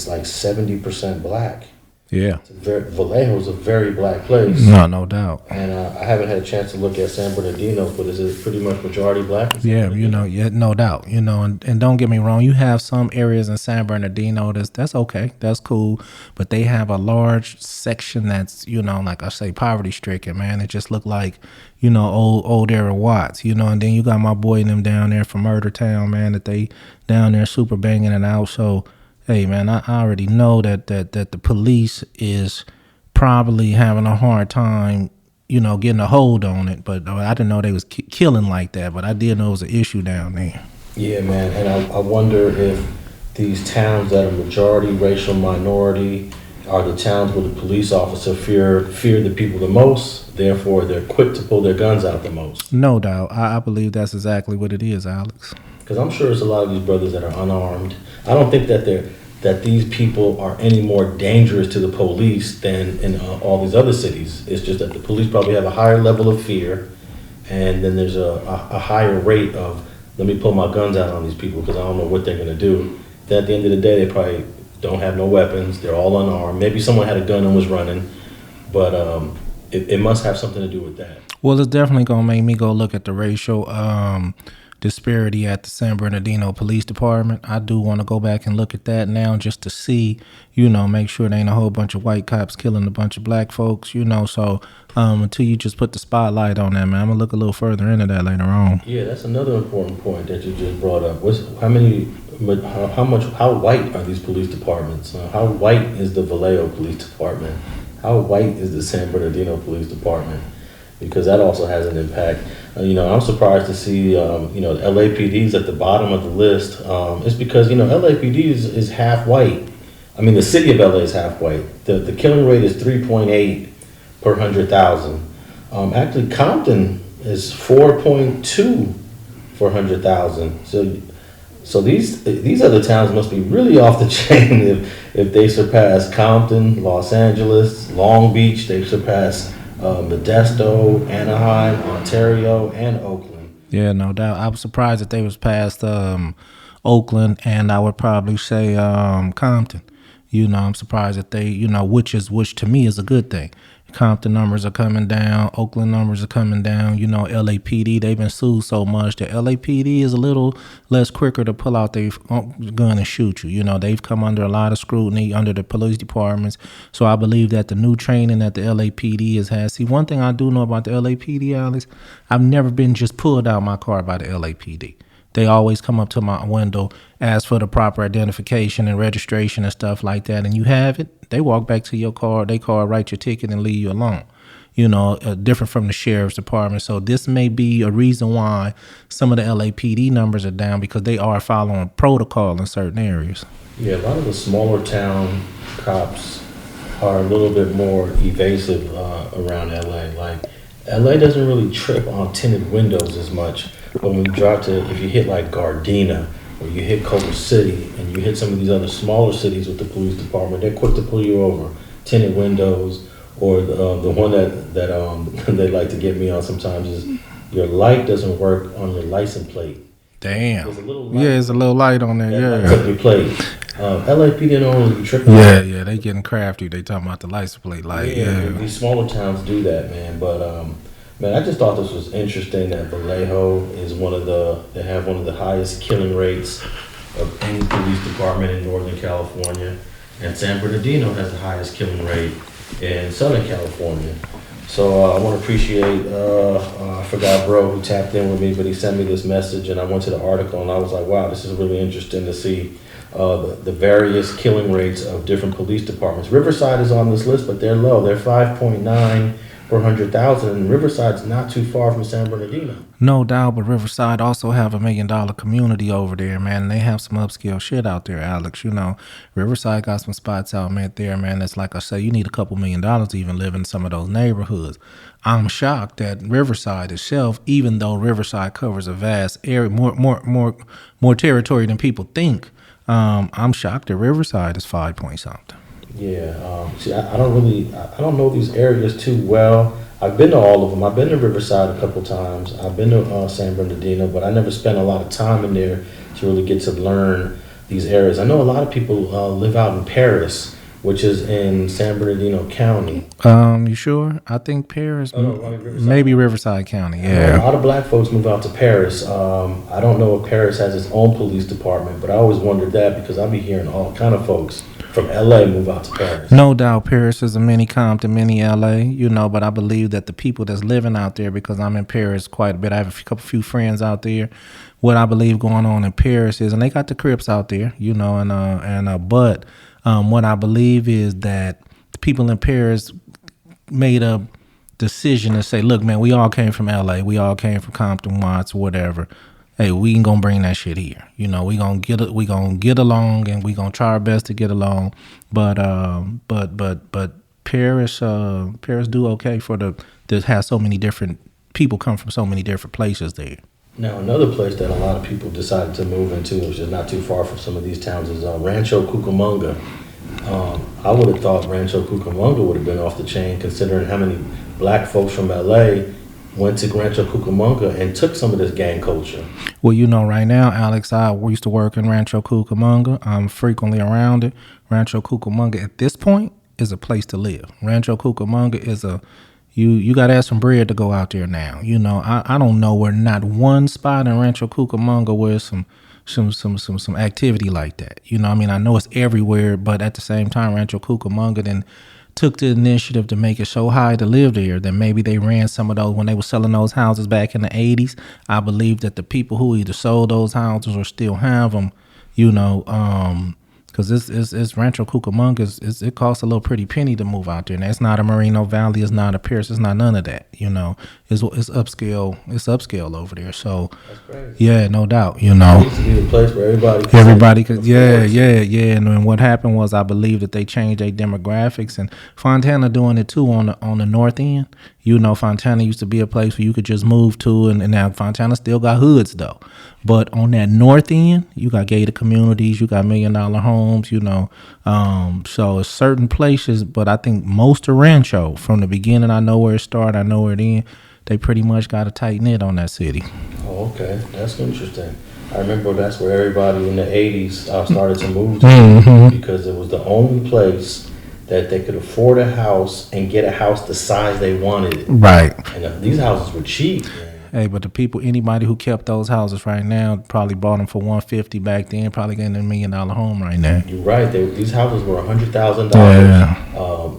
like 70% black. Yeah. Vallejo's a very black place. No doubt. And I haven't had a chance to look at San Bernardino, but is it pretty much majority black? Yeah, no doubt. And don't get me wrong, you have some areas in San Bernardino that's okay, that's cool, but they have a large section that's, like I say, poverty stricken, man. It just look like, old era Watts, and then you got my boy and them down there from Murder Town, man, that they down there super banging it out. So, hey, man, I already know that the police is probably having a hard time, getting a hold on it. But I didn't know they was killing like that. But I did know it was an issue down there. Yeah, man. And I wonder if these towns that are majority racial minority are the towns where the police officer fear the people the most. Therefore, they're quick to pull their guns out the most. No doubt. I believe that's exactly what it is, Alex. Because I'm sure there's a lot of these brothers that are unarmed. I don't think that these people are any more dangerous to the police than in all these other cities. It's just that the police probably have a higher level of fear, and then there's a higher rate of, let me pull my guns out on these people because I don't know what they're going to do. Then at the end of the day, they probably don't have no weapons. They're all unarmed. Maybe someone had a gun and was running, but it must have something to do with that. Well, it's definitely going to make me go look at the racial disparity at the San Bernardino Police Department. I do want to go back and look at that now just to see, make sure there ain't a whole bunch of white cops killing a bunch of black folks, So until you just put the spotlight on that, man, I'm going to look a little further into that later on. Yeah, that's another important point that you just brought up. How white are these police departments? How white is the Vallejo Police Department? How white is the San Bernardino Police Department? Because that also has an impact. I'm surprised to see, the LAPD's at the bottom of the list. It's because, LAPD is half white. I mean, the city of LA is half white. The killing rate is 3.8 per 100,000. Actually, Compton is 4.2 for 100,000. So these other towns must be really off the chain if they surpass Compton, Los Angeles, Long Beach. They surpass Modesto, Anaheim, Ontario, and Oakland. Yeah, no doubt. I was surprised that they was past Oakland, and I would probably say Compton. I'm surprised that they, which to me is a good thing. Compton numbers are coming down. Oakland numbers are coming down. LAPD, they've been sued so much that LAPD is a little less quicker to pull out their gun and shoot you. They've come under a lot of scrutiny under the police departments. So I believe that the new training that the LAPD has had. See, one thing I do know about the LAPD, Alex, I've never been just pulled out my car by the LAPD. They always come up to my window, ask for the proper identification and registration and stuff like that. And you have it, they walk back to your car, write your ticket and leave you alone. Different from the sheriff's department. So this may be a reason why some of the LAPD numbers are down, because they are following protocol in certain areas. Yeah, a lot of the smaller town cops are a little bit more evasive around LA. Like, LA doesn't really trip on tinted windows as much. But when you drive if you hit like Gardena, or you hit Culver City, and you hit some of these other smaller cities with the police department, they're quick to pull you over. Tinted windows, or the one that they like to get me on sometimes is your light doesn't work on your license plate. Damn. There's a little light on there. Yeah. Lights up your plate. LAPD don't really be tripping. Yeah, they getting crafty. They talking about the license plate light. Yeah. These smaller towns do that, man. But man, I just thought this was interesting that Vallejo is they have one of the highest killing rates of any police department in Northern California, and San Bernardino has the highest killing rate in Southern California. So I want to appreciate, I forgot bro who tapped in with me, but he sent me this message, and I went to the article and I was like, wow, this is really interesting to see the various killing rates of different police departments. Riverside is on this list, but they're low. They're 5.9 per 100,000, and Riverside's not too far from San Bernardino. No doubt, but Riverside also have $1 million community over there, man, and they have some upscale shit out there, Alex. Riverside got some spots out there, man, that's like I say, you need a couple $1 million to even live in some of those neighborhoods. I'm shocked that Riverside itself, even though Riverside covers a vast area, more territory than people think, I'm shocked that Riverside is 5 point something. Yeah, see, I don't know these areas too well. I've been to all of them. I've been to Riverside a couple times. I've been to San Bernardino, but I never spent a lot of time in there to really get to learn these areas. I know a lot of people live out in Paris, which is in San Bernardino County. You sure? I think Paris, Riverside. maybe Riverside County. A Yeah. lot of black folks move out to Paris. I don't know if Paris has its own police department, but I always wondered that because I be hearing all kind of folks from LA move out to Paris. No doubt, Paris is a mini Compton, mini LA. But I believe that the people that's living out there, because I'm in Paris quite a bit. I have a few friends out there. What I believe going on in Paris is, and they got the Crips out there, but what I believe is that the people in Paris made a decision to say, look, man, we all came from LA. We all came from Compton, Watts, whatever. Hey, we ain't gonna bring that shit here. We gonna get along, and we gonna try our best to get along. But Paris do okay for that has so many different people come from so many different places there. Now, another place that a lot of people decided to move into, which is not too far from some of these towns, is Rancho Cucamonga. I would have thought Rancho Cucamonga would have been off the chain, considering how many black folks from LA went to Rancho Cucamonga and took some of this gang culture. Well, right now, Alex, I used to work in Rancho Cucamonga. I'm frequently around it. Rancho Cucamonga at this point is a place to live. Rancho Cucamonga is you got to have some bread to go out there now. I don't know where not one spot in Rancho Cucamonga where some activity like that. I know it's everywhere, but at the same time, Rancho Cucamonga then took the initiative to make it so high to live there that maybe they ran some of those when they were selling those houses back in the 80s. I believe that the people who either sold those houses or still have them, because it's Rancho Cucamonga, it costs a little pretty penny to move out there. And that's not a Moreno Valley, it's not a Pierce, it's not none of that. It's upscale. It's upscale over there. So that's crazy. Yeah, no doubt. It used to be the place where everybody could. Yeah. And what happened was, I believe that they changed their demographics, and Fontana doing it too on the north end. Fontana used to be a place where you could just move to, and now Fontana still got hoods though. But on that north end, you got gated communities, you got $1 million homes, so it's certain places, but I think most of Rancho, from the beginning, I know where it started, I know where it ended, they pretty much got a tight knit on that city. Oh, okay. That's interesting. I remember that's where everybody in the 80s started to move to, because it was the only place that they could afford a house and get a house the size they wanted it. Right. And these houses were cheap, man. Hey, but anybody who kept those houses right now probably bought them for $150 back then, probably getting a $1 million home right now. You're right. These houses were $100,000. Yeah.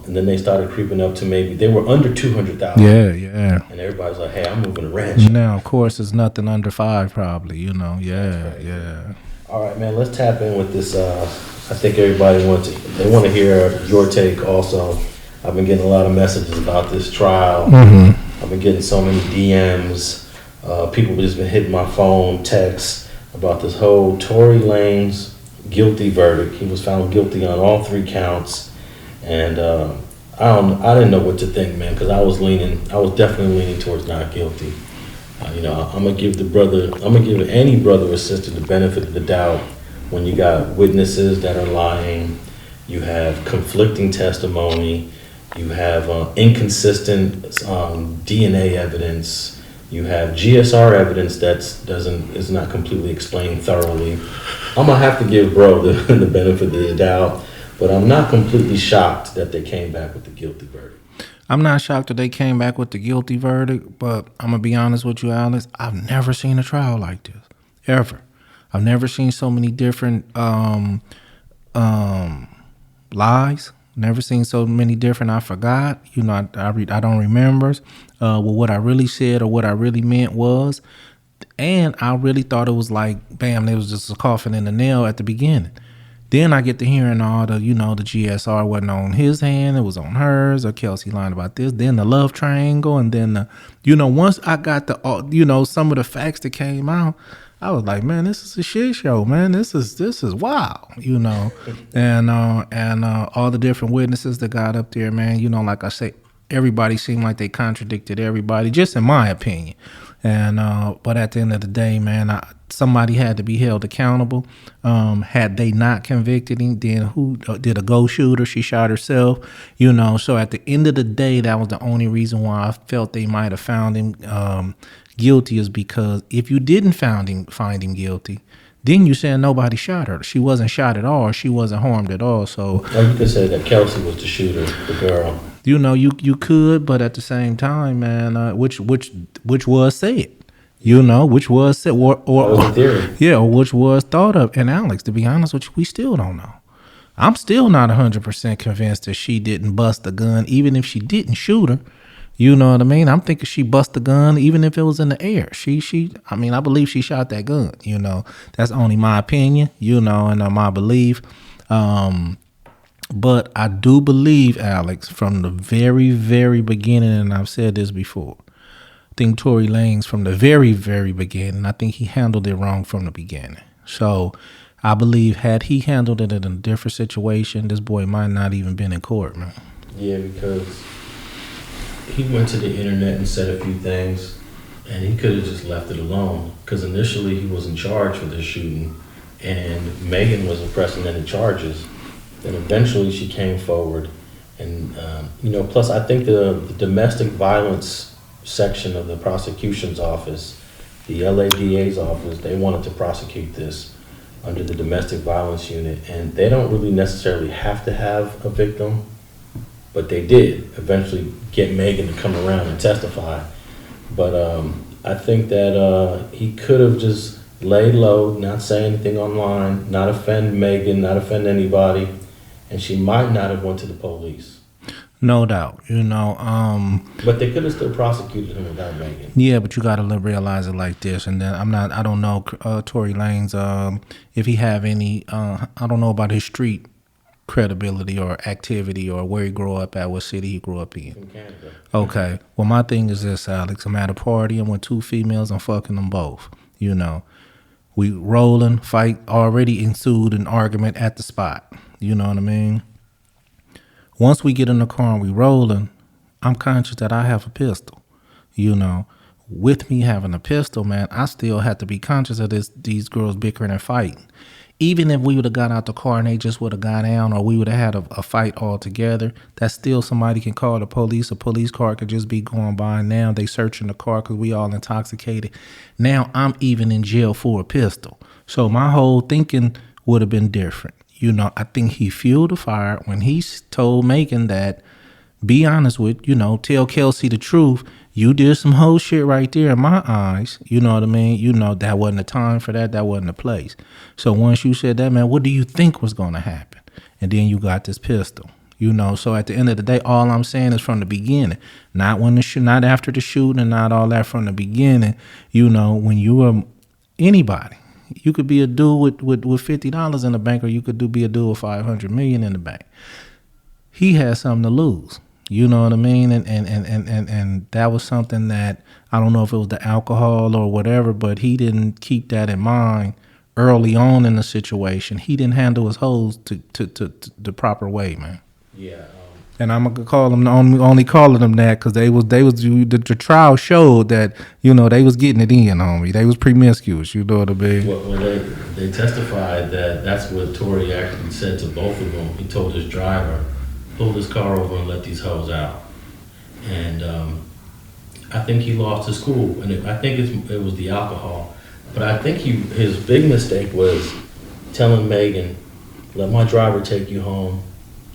And then they started creeping up to maybe they were under $200,000. Yeah. And everybody's like, "Hey, I'm moving to Rancho." Now, of course, it's nothing under $5 probably. Yeah. All right, man. Let's tap in with this. I think everybody want to hear your take. Also, I've been getting a lot of messages about this trial. I've been getting so many DMs. People just been hitting my phone, texts about this whole Tory Lanez guilty verdict. He was found guilty on all 3 counts, and I didn't know what to think, man, because I was definitely leaning towards not guilty. I'm gonna give any brother or sister the benefit of the doubt when you got witnesses that are lying, you have conflicting testimony, you have inconsistent DNA evidence. You have GSR evidence that is not completely explained thoroughly. I'm gonna have to give bro the benefit of the doubt, but I'm not completely shocked that they came back with the guilty verdict. I'm not shocked that they came back with the guilty verdict, but I'm gonna be honest with you, Alex. I've never seen a trial like this, ever. I've never seen so many different lies. Never seen so many different. I forgot. I don't remember. What I really said or what I really meant was, and I really thought it was like, bam, there was just a coffin in the nail at the beginning. Then I get to hearing all the, the GSR wasn't on his hand, it was on hers, or Kelsey lying about this. Then the love triangle, and then once I got some of the facts that came out, I was like, man, this is a shit show, man. This is wild, and all the different witnesses that got up there, man. Like I say, everybody seemed like they contradicted everybody, just in my opinion. And but at the end of the day, man, somebody had to be held accountable. Had they not convicted him, then who did a go shooter? She shot herself, So at the end of the day, that was the only reason why I felt they might have found him guilty, is because if you didn't find him guilty, Then you saying nobody shot her. She wasn't shot at all. She wasn't harmed at all. So you could say that Kelsey was the shooter, the girl. you know, you could, but at the same time, man, which was said. You know, which was said, or theory. Yeah, or which was thought of. And Alex, to be honest with you, we still don't know. I'm still not 100% convinced that she didn't bust the gun, even if she didn't shoot her. You know what I mean? I'm thinking she bust the gun, even if it was in the air. I mean, I believe she shot that gun. You know, that's only my opinion. You know, and my belief. But I do believe, Alex, from the very, very beginning, and I've said this before. I think Tory Lanez from the very, very beginning, I think he handled it wrong from the beginning. So I believe had he handled it in a different situation, this boy might not even been in court, man. Yeah, because he went to the internet and said a few things, and he could have just left it alone. Because initially he was in charge for this shooting, and Megan was pressing any charges. Then eventually she came forward, and plus I think the domestic violence section of the prosecution's office, the LADA's office, they wanted to prosecute this under the domestic violence unit, and they don't really necessarily have to have a victim, but they did eventually get Megan to come around and testify. But I think that he could have just laid low, not say anything online, not offend Megan, not offend anybody, and she might not have went to the police. No doubt, But they could have still prosecuted him without Megan. Yeah, but you got to realize it like this. And then I don't know Tory Lanez, if he have any, I don't know about his street credibility or activity or where he grew up at, what city he grew up in. In Canada. Okay. Well, my thing is this, Alex. I'm at a party. I'm with two females. I'm fucking them both. We rolling, fight already ensued an argument at the spot. You know what I mean? Once we get in the car and we rolling, I'm conscious that I have a pistol. With me having a pistol, man, I still have to be conscious of these girls bickering and fighting. Even if we would have got out the car and they just would have got down, or we would have had a fight altogether, that's still somebody can call the police. A police car could just be going by. Now they searching the car because we all intoxicated. Now I'm even in jail for a pistol. So my whole thinking would have been different. I think he fueled the fire when he told Megan that, be honest with, tell Kelsey the truth. You did some whole shit right there in my eyes. You know what I mean? That wasn't the time for that. That wasn't the place. So once you said that, man, what do you think was going to happen? And then you got this pistol. So at the end of the day, all I'm saying is from the beginning, not not after the shooting and not all that, from the beginning, when you are anybody. You could be a dude with $50 in the bank, or you could be a dude with $500 million in the bank. He had something to lose. You know what I mean? And that was something that, I don't know if it was the alcohol or whatever, but he didn't keep that in mind early on in the situation. He didn't handle his hoes to the proper way, man. Yeah. And I'm gonna call them only calling them that because the trial showed that they was getting it in, homie. They was promiscuous. You know what I mean? Well, they testified that that's what Tory actually said to both of them. He told his driver, pull his car over and let these hoes out. And I think he lost his cool, and I think it was the alcohol. But I think his big mistake was telling Megan, let my driver take you home.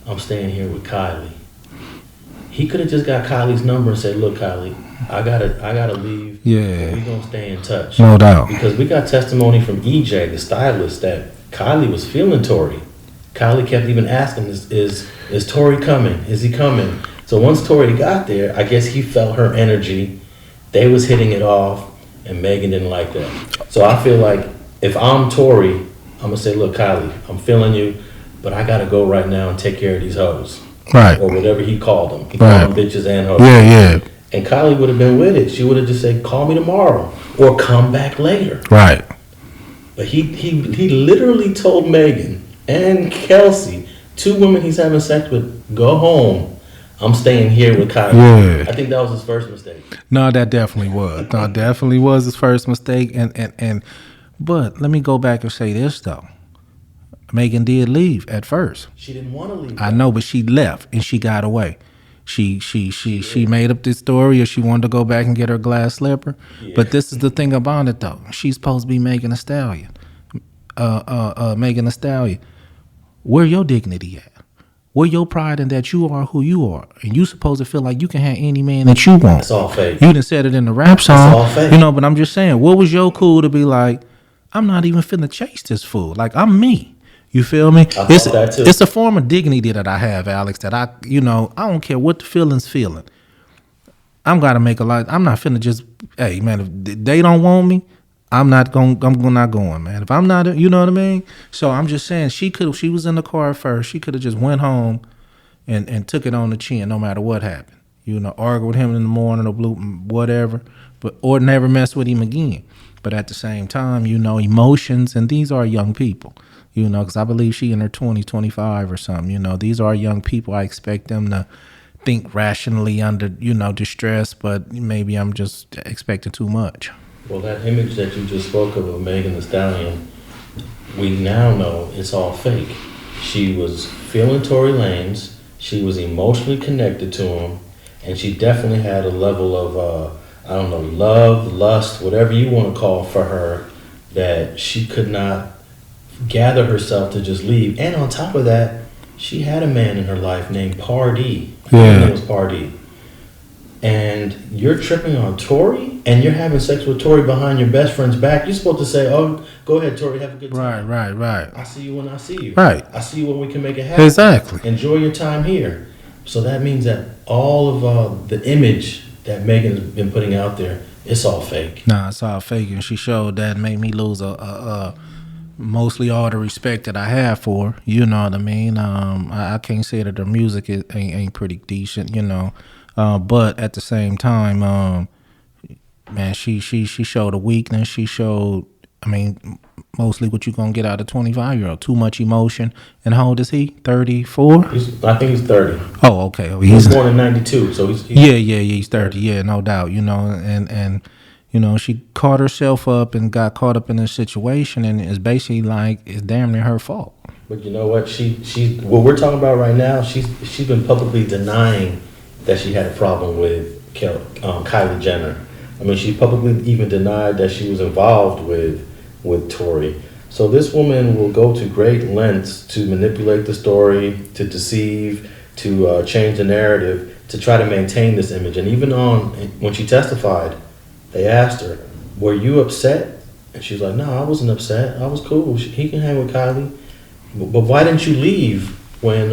I'm staying here with Kylie. He could have just got Kylie's number and said, look, Kylie, I gotta leave. Yeah. We're gonna stay in touch. No doubt. Because we got testimony from EJ, the stylist, that Kylie was feeling Tory. Kylie kept even asking, is Tory coming? Is he coming? So once Tory got there, I guess he felt her energy. They was hitting it off, and Megan didn't like that. So I feel like if I'm Tory, I'm gonna say, look, Kylie, I'm feeling you, but I gotta go right now and take care of these hoes. Right. Or whatever he called them. He Right. called them bitches and hoes. Yeah. And Kylie would have been with it. She would have just said, call me tomorrow or come back later. Right. But he literally told Megan and Kelsey, two women he's having sex with, go home. I'm staying here with Kylie. Yeah. I think that was his first mistake. No, that definitely was. No, definitely was his first mistake. But let me go back and say this though. Megan did leave at first. She didn't want to leave. I know, but she left and she got away. She made up this story, or she wanted to go back and get her glass slipper. Yeah. But this is the thing about it though. She's supposed to be Megan Thee Stallion. Megan Thee Stallion, where your dignity at? Where your pride in that you are who you are, and you supposed to feel like you can have any man that you want. It's all fake. You done said it in the rap song. It's all fake. You know, but I'm just saying, what was your cool to be like, I'm not even finna chase this fool. Like, I'm me. You feel me? It's a form of dignity that I have, Alex, that I don't care what the feeling's feeling. I'm not finna just, hey, man, if they don't want me, I'm not going, man. If I'm not, you know what I mean? So I'm just saying, she was in the car first. She could have just went home and took it on the chin no matter what happened. Argue with him in the morning or whatever, or never mess with him again. But at the same time, emotions, and these are young people, because I believe she in her 20s, 25 or something. These are young people. I expect them to think rationally under, distress, but maybe I'm just expecting too much. Well, that image that you just spoke of Megan Thee Stallion, we now know it's all fake. She was feeling Tory Lanez. She was emotionally connected to him, and she definitely had a level of, love, lust, whatever you want to call for her, that she could not gather herself to just leave. And on top of that, she had a man in her life named Pardee. His name was Pardee. And you're tripping on Tory, and you're having sex with Tory behind your best friend's back. You're supposed to say, "Oh, go ahead, Tory, have a good time." Right. I see you when I see you. Right. I see you when we can make it happen. Exactly. Enjoy your time here. So that means that all of the image that Megan's been putting out there, it's all fake. Nah, it's all fake, and she showed that, made me lose mostly all the respect that I have for her. You know what I mean? I can't say that her music ain't pretty decent, but at the same time, man, she showed a weakness. She showed, mostly what you gonna get out of 25-year-old. Too much emotion. And how old is he? 34? I think he's 30. Oh, okay. He was born in 92, so he's he's 30. Yeah, no doubt. And she caught herself up and got caught up in this situation, and it's basically like it's damn near her fault. But you know what? She what we're talking about right now, she's been publicly denying that she had a problem with Kylie Jenner. She publicly even denied that she was involved with Tory. So this woman will go to great lengths to manipulate the story, to deceive, to change the narrative, to try to maintain this image. And even when she testified, they asked her, "Were you upset?" And she's like, "No, I wasn't upset. I was cool. He can hang with Kylie." But why didn't you leave when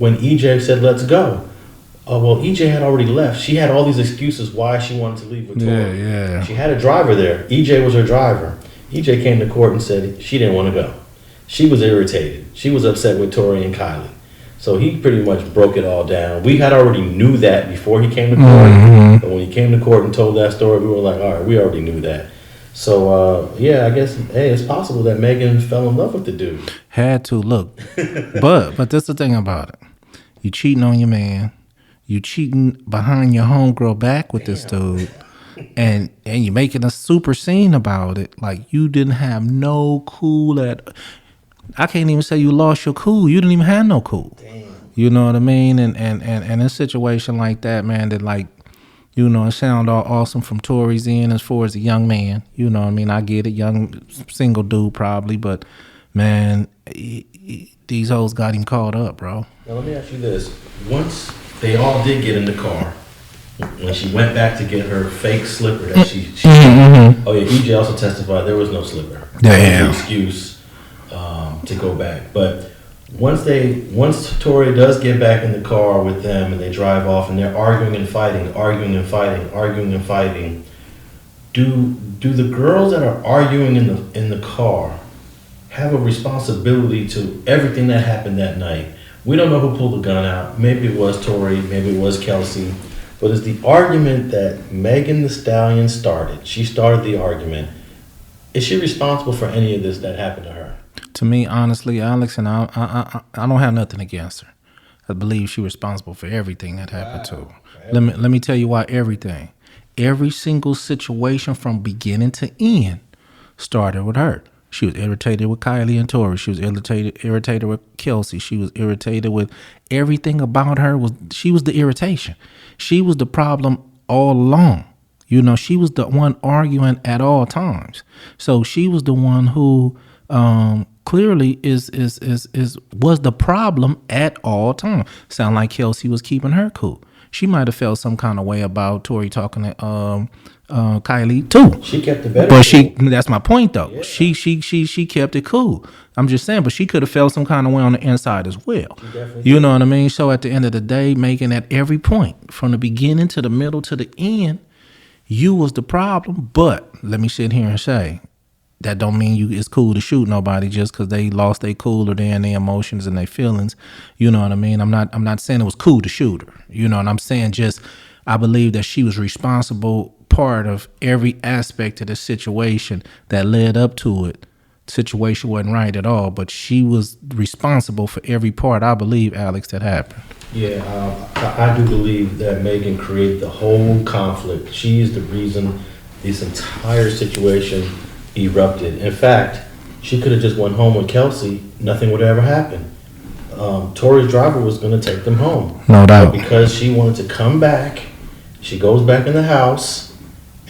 EJ said, "Let's go"? Well, EJ had already left. She had all these excuses why she wanted to leave with Tory. Yeah. She had a driver there. EJ was her driver. EJ came to court and said she didn't want to go. She was irritated. She was upset with Tory and Kylie. So he pretty much broke it all down. We had already knew that before he came to court. Mm-hmm. But when he came to court and told that story, we were like, all right, we already knew that. So, I guess, hey, it's possible that Megan fell in love with the dude. Had to, look. but that's the thing about it. You cheating on your man. You cheating behind your homegirl back with this dude. And you making a super scene about it. Like, you didn't have no cool I can't even say you lost your cool. You didn't even have no cool. Damn. You know what I mean? And in a situation like that, man, that it sound all awesome from Tory's end as far as a young man. You know what I mean? I get it, young single dude probably, but man, these hoes got him caught up, bro. Now let me ask you this. Once they all did get in the car, when she went back to get her fake slipper that she mm-hmm. Oh yeah, EJ also testified there was no slipper. Damn. Excuse to go back. But once Tory does get back in the car with them and they drive off and they're arguing and fighting, do the girls that are arguing in the car have a responsibility to everything that happened that night? We don't know who pulled the gun out. Maybe it was Tory, maybe it was Kelsey. But is the argument that Megan Thee Stallion started, she started the argument, is she responsible for any of this that happened to her? To me, honestly, Alex, and I don't have nothing against her. I believe she's responsible for everything that happened to her. Let me tell you why everything. Every single situation from beginning to end started with her. She was irritated with Kylie and Tory. She was irritated with Kelsey. She was irritated with everything about her. She was the irritation. She was the problem all along. She was the one arguing at all times. So she was the one who clearly is was the problem at all times. Sound like Kelsey was keeping her cool. She might have felt some kind of way about Tory talking to Kylie too. She kept it better. But that's my point though. Yeah. She kept it cool. I'm just saying, but she could have felt some kind of way on the inside as well. You know what I mean? So at the end of the day, making at every point, from the beginning to the middle to the end, you was the problem. But let me sit here and say, that don't mean it's cool to shoot nobody just because they lost their cool or their emotions and their feelings. You know what I mean? I'm not saying it was cool to shoot her. You know what I'm saying? Just I believe that she was responsible part of every aspect of the situation that led up to it. Situation wasn't right at all, but she was responsible for every part, I believe, Alex, that happened. Yeah, I do believe that Megan created the whole conflict. She is the reason this entire situation erupted. In fact, she could have just went home with Kelsey. Nothing would ever happen. Tory's driver was going to take them home. No doubt. But because she wanted to come back, she goes back in the house,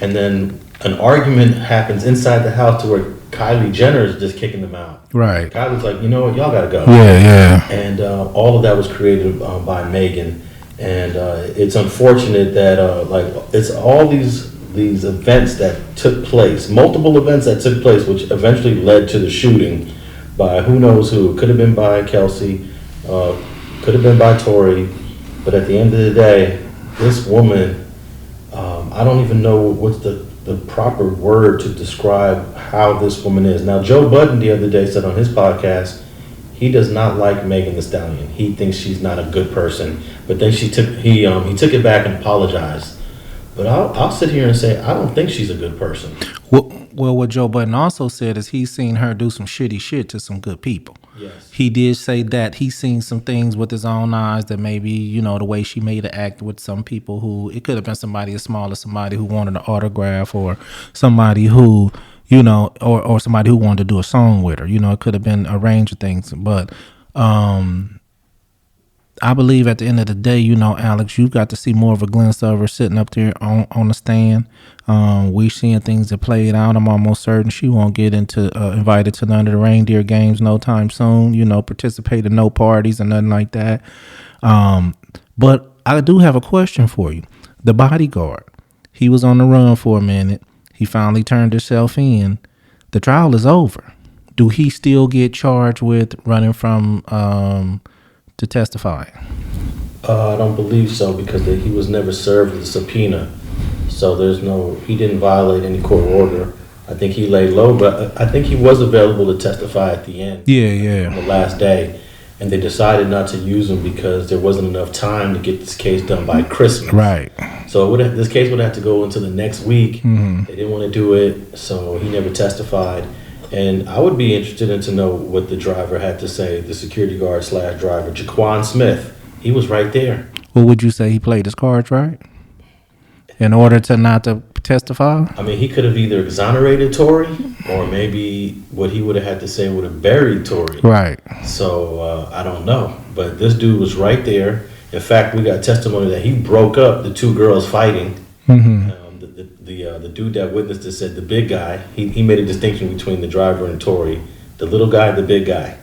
and then an argument happens inside the house to where Kylie Jenner is just kicking them out. Right. Kylie's like, you know what, y'all got to go. Yeah. And all of that was created by Megan. And it's unfortunate that it's all these events that took place, multiple events that took place, which eventually led to the shooting by who knows who. It could have been by Kelsey, could have been by Tory, but at the end of the day, this woman, I don't even know what's the proper word to describe how this woman is. Now, Joe Budden the other day said on his podcast, he does not like Megan Thee Stallion. He thinks she's not a good person. But then he took it back and apologized. But I'll sit here and say, I don't think she's a good person. Well, what Joe Budden also said is he's seen her do some shitty shit to some good people. Yes. He did say that he's seen some things with his own eyes that maybe, the way she made her act with some people who, it could have been somebody as small as somebody who wanted an autograph or somebody who, or somebody who wanted to do a song with her. It could have been a range of things. But I believe at the end of the day, Alex, you got to see more of a glimpse of her sitting up there on the stand. We seeing things that played out. I'm almost certain she won't get invited to none of the reindeer games no time soon. Participate in no parties or nothing like that. But I do have a question for you. The bodyguard, he was on the run for a minute. He finally turned himself in. The trial is over. Do he still get charged with running from to testify? I don't believe so because he was never served with a subpoena. So he didn't violate any court order. I think he laid low, but I think he was available to testify at the end. Yeah. On the last day. And they decided not to use him because there wasn't enough time to get this case done by Christmas. Right. So this case would have to go into the next week. Mm-hmm. They didn't want to do it, so he never testified. And I would be interested to know what the driver had to say, the security guard / driver, Jaquan Smith. He was right there. Well, would you say he played his cards right? In order to not to testify? I mean, he could have either exonerated Tory or maybe what he would have had to say would have buried Tory. Right. So I don't know. But this dude was right there. In fact, we got testimony that he broke up the two girls fighting. Mm-hmm. The dude that witnessed it said the big guy, he made a distinction between the driver and Tory. The little guy, the big guy.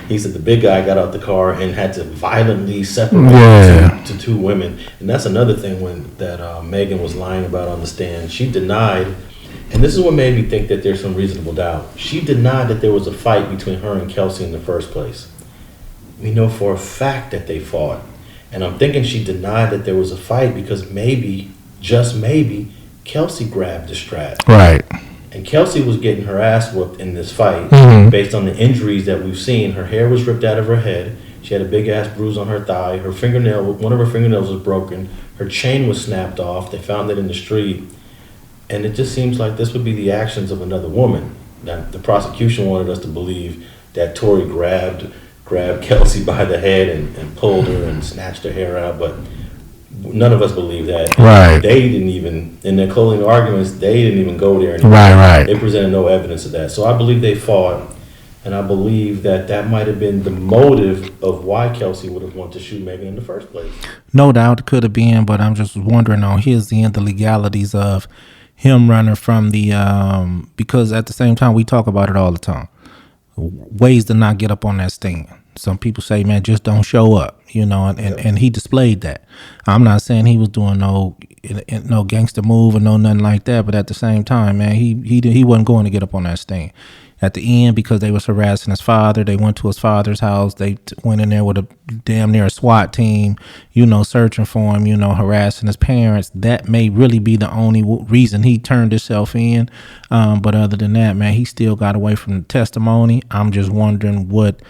He said the big guy got out the car and had to violently separate to two women. And that's another thing that Megan was lying about on the stand. She denied, and this is what made me think that there's some reasonable doubt. She denied that there was a fight between her and Kelsey in the first place. We know for a fact that they fought. And I'm thinking she denied that there was a fight because maybe, just maybe, Kelsey grabbed the strap. Right. And Kelsey was getting her ass whooped in this fight based on the injuries that we've seen. Her hair was ripped out of her head. She had a big ass bruise on her thigh. One of her fingernails was broken. Her chain was snapped off. They found it in the street. And it just seems like this would be the actions of another woman. Now, the prosecution wanted us to believe that Tory grabbed Kelsey by the head and pulled her and snatched her hair out, but none of us believe that. Right. They didn't even, in their closing arguments, they didn't even go there anymore. Right. They presented no evidence of that. So I believe they fought, and I believe that might have been the motive of why Kelsey would have wanted to shoot Megan in the first place. No doubt it could have been, but I'm just wondering on his end, the legalities of him running from the, because at the same time, we talk about it all the time. ways to not get up on that stand. Some people say, man, just don't show up, and he displayed that. I'm not saying he was doing no gangster move or no nothing like that, but at the same time, man, he wasn't going to get up on that stand. At the end, because they was harassing his father, they went to his father's house. They went in there with a damn near a SWAT team, searching for him, harassing his parents. That may really be the only reason he turned himself in. But other than that, man, he still got away from the testimony. I'm just wondering what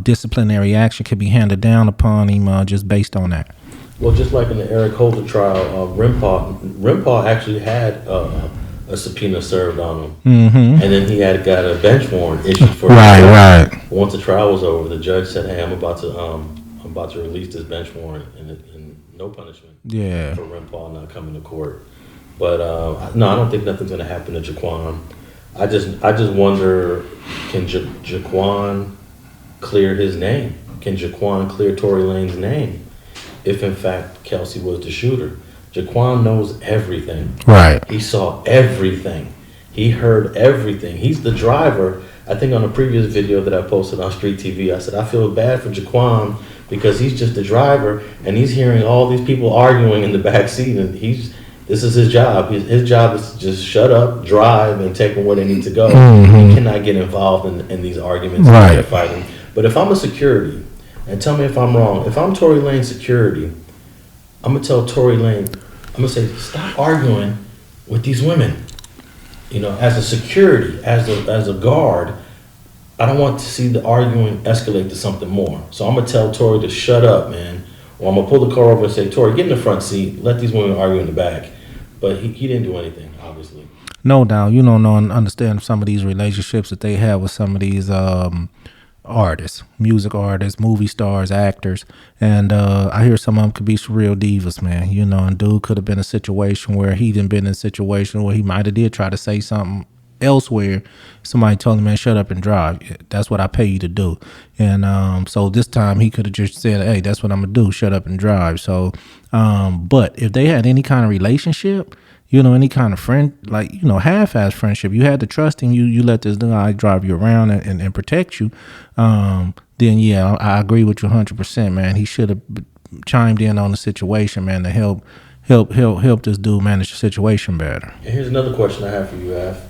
disciplinary action could be handed down upon him just based on that. Well, just like in the Eric Holder trial, Rimpaw actually had a subpoena served on him, and then he got a bench warrant issued for him. Right. Once the trial was over, the judge said, "Hey, I'm about to release this bench warrant and no punishment for Rimpaw not coming to court." But no, I don't think nothing's going to happen to Jaquan. I just wonder, can Jaquan clear his name? Can Jaquan clear Tory Lanez name if in fact Kelsey was the shooter? Jaquan knows everything. Right. He saw everything. He heard everything. He's the driver. I think on a previous video that I posted on Street TV, I said, I feel bad for Jaquan because he's just the driver and he's hearing all these people arguing in the back seat, and this is his job. His job is to just shut up, drive, and take them where they need to go. He cannot get involved in these arguments and fighting. But if I'm a security, and tell me if I'm wrong, if I'm Tory Lanez security, I'm going to tell Tory Lanez, I'm going to say, stop arguing with these women. As a security, as a guard, I don't want to see the arguing escalate to something more. So I'm going to tell Tory to shut up, man. Or I'm going to pull the car over and say, Tory, get in the front seat. Let these women argue in the back. But he didn't do anything, obviously. No doubt. You don't know and understand some of these relationships that they have with some of these artists, music artists, movie stars, actors, and I hear some of them could be some real divas, man. And dude could have been in a situation where he done been in a situation where he might have did try to say something elsewhere. Somebody told him, man, shut up and drive. That's what I pay you to do. And so this time he could have just said, hey, that's what I'm gonna do, shut up and drive. So but if they had any kind of relationship, any kind of friend, like, half-ass friendship, you had to trust him. You let this guy drive you around and protect you. Then, yeah, I agree with you 100%, man. He should have chimed in on the situation, man, to help this dude manage the situation better. And here's another question I have for you, Af.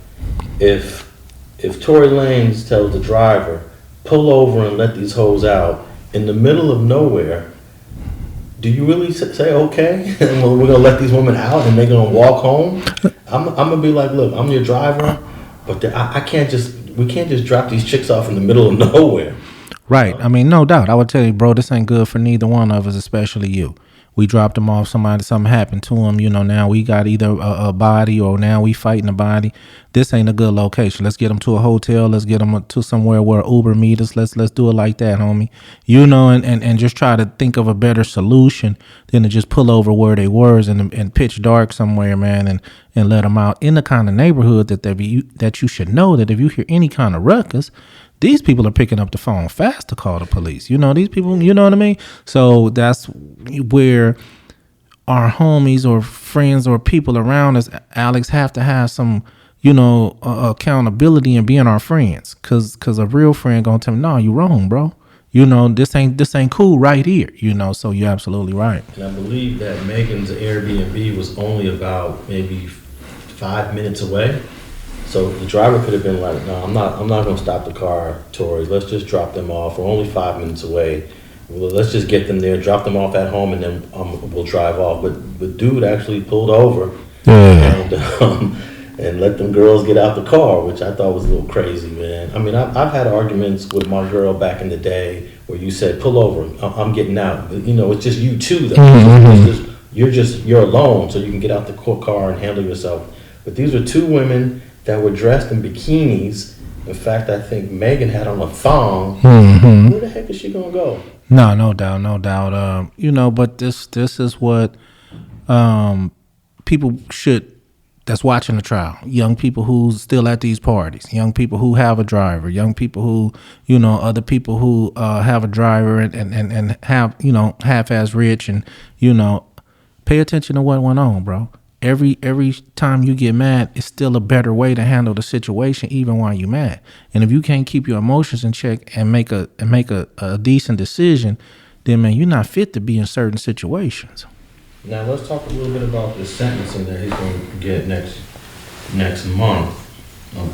If Tory Lanez tells the driver, pull over and let these hoes out in the middle of nowhere, do you really say, okay, and we're going to let these women out and they're going to walk home? I'm going to be like, look, I'm your driver, but we can't just drop these chicks off in the middle of nowhere. Right. I mean, no doubt. I would tell you, bro, this ain't good for neither one of us, especially you. We dropped them off, something happened to them, now we got either a body or now we fighting a body. This ain't a good location. Let's get them to a hotel. Let's get them to somewhere where Uber meet us. Let's do it like that, homie. And just try to think of a better solution than to just pull over where they were and pitch dark somewhere, man, and let them out in the kind of neighborhood that you should know that if you hear any kind of ruckus, these people are picking up the phone fast to call the police. These people, you know what I mean? So that's where our homies or friends or people around us, Alex, have to have some, accountability and being our friends. Cause a real friend gonna tell me, no, you wrong, bro. This ain't cool right here, so you're absolutely right. And I believe that Megan's Airbnb was only about maybe 5 minutes away. So the driver could have been like, no, I'm not going to stop the car, Tory. Let's just drop them off. We're only 5 minutes away. Let's just get them there, drop them off at home, and then we'll drive off. But dude actually pulled over and let them girls get out the car, which I thought was a little crazy, man. I mean, I've had arguments with my girl back in the day where you said, pull over, I'm getting out. But, it's just you two, though. You're alone, so you can get out the car and handle yourself. But these are two women that were dressed in bikinis. In fact, I think Megan had on a thong. Where the heck is she gonna go? No doubt. But this is what people that's watching the trial. Young people who's still at these parties. Young people who have a driver. Young people who, other people who have a driver and have, half-ass rich and, pay attention to what went on, bro. every time you get mad, it's still a better way to handle the situation, even while you're mad. And if you can't keep your emotions in check and make a decent decision, then man, you're not fit to be in certain situations. Now let's talk a little bit about the sentencing that he's going to get next month.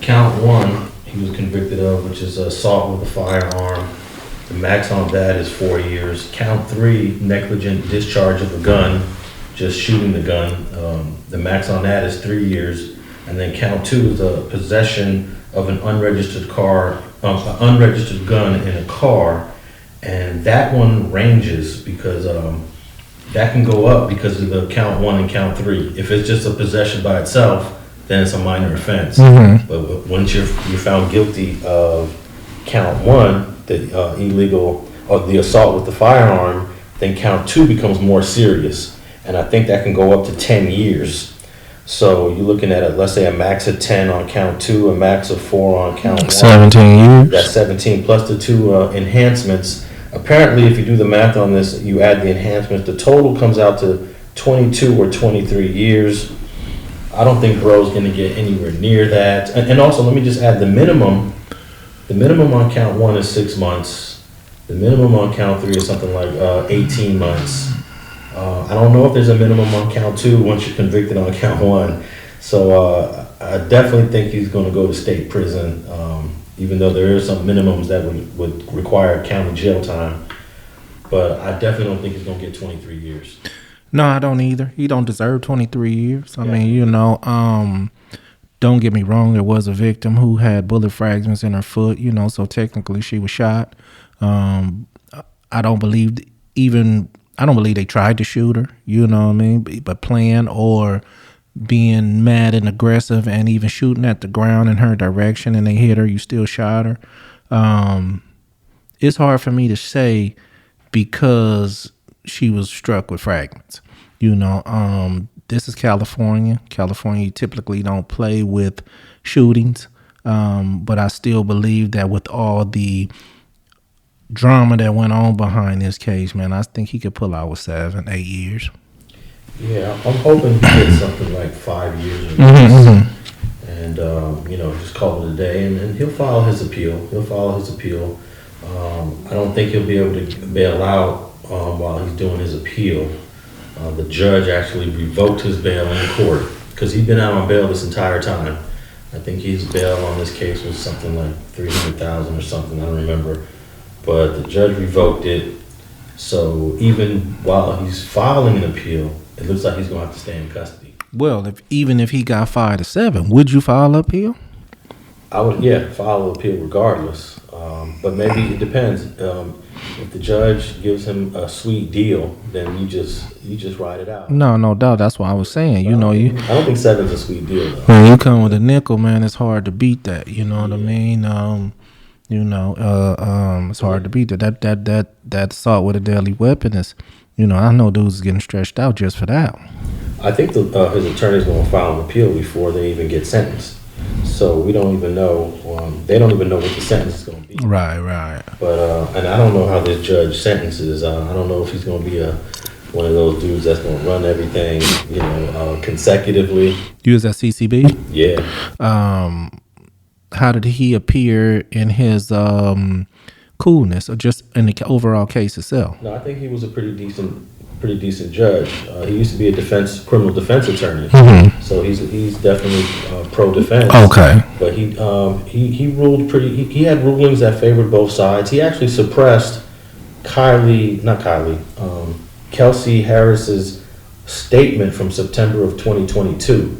Count 1, he was convicted of, which is assault with a firearm. The max on that is 4 years. Count 3, negligent discharge of a gun, just shooting the gun. The max on that is 3 years. And then count 2 is the possession of an unregistered gun in a car. And that one ranges because that can go up because of the count 1 and count 3. If it's just a possession by itself, then it's a minor offense. Mm-hmm. But once you're found guilty of count 1, the illegal or the assault with the firearm, then count 2 becomes more serious. And I think that can go up to 10 years. So you're looking at, let's say, a max of 10 on count 2, a max of 4 on count 1. 17 years. That's 17 plus the 2 enhancements. Apparently, if you do the math on this, you add the enhancements, the total comes out to 22 or 23 years. I don't think Bro's going to get anywhere near that. And also, let me just add the minimum. The minimum on count 1 is 6 months. The minimum on count 3 is something like 18 months. I don't know if there's a minimum on count 2 once you're convicted on count 1. So I definitely think he's going to go to state prison, even though there is some minimums that would require county jail time. But I definitely don't think he's going to get 23 years. No, I don't either. He don't deserve 23 years. I mean, don't get me wrong. There was a victim who had bullet fragments in her foot, so technically she was shot. I don't believe they tried to shoot her, but playing or being mad and aggressive and even shooting at the ground in her direction and they hit her, you still shot her. It's hard for me to say because she was struck with fragments. This is California. California typically don't play with shootings, but I still believe that with all the drama that went on behind this case, man, I think he could pull out with 7-8 years. Yeah, I'm hoping he gets something like 5 years or less. And, just call it a day. And he'll file his appeal. I don't think he'll be able to bail out while he's doing his appeal. The judge actually revoked his bail in court because he'd been out on bail this entire time. I think his bail on this case was something like $300,000 or something, I don't remember. But the judge revoked it. So even while he's filing an appeal, it looks like he's going to have to stay in custody. Well, even if he got 5 to 7, would you file an appeal? I would, file an appeal regardless. But maybe it depends. If the judge gives him a sweet deal, then you just ride it out. No doubt. That's what I was saying. I don't think 7's a sweet deal though. When you come with a nickel, man, it's hard to beat that. You know what I mean? It's hard to beat that. That assault with a deadly weapon is, I know dudes is getting stretched out just for that. I think his attorney's going to file an appeal before they even get sentenced. So we don't even know. They don't even know what the sentence is going to be. Right. But and I don't know how this judge sentences. I don't know if he's going to be one of those dudes that's going to run everything, consecutively. You was at CCB? Yeah. How did he appear in his coolness, or just in the overall case itself? No, I think he was a pretty decent judge. He used to be a criminal defense attorney, so he's definitely pro-defense. Okay, but he ruled pretty. He had rulings that favored both sides. He actually suppressed Kelsey Harris's statement from September of 2022.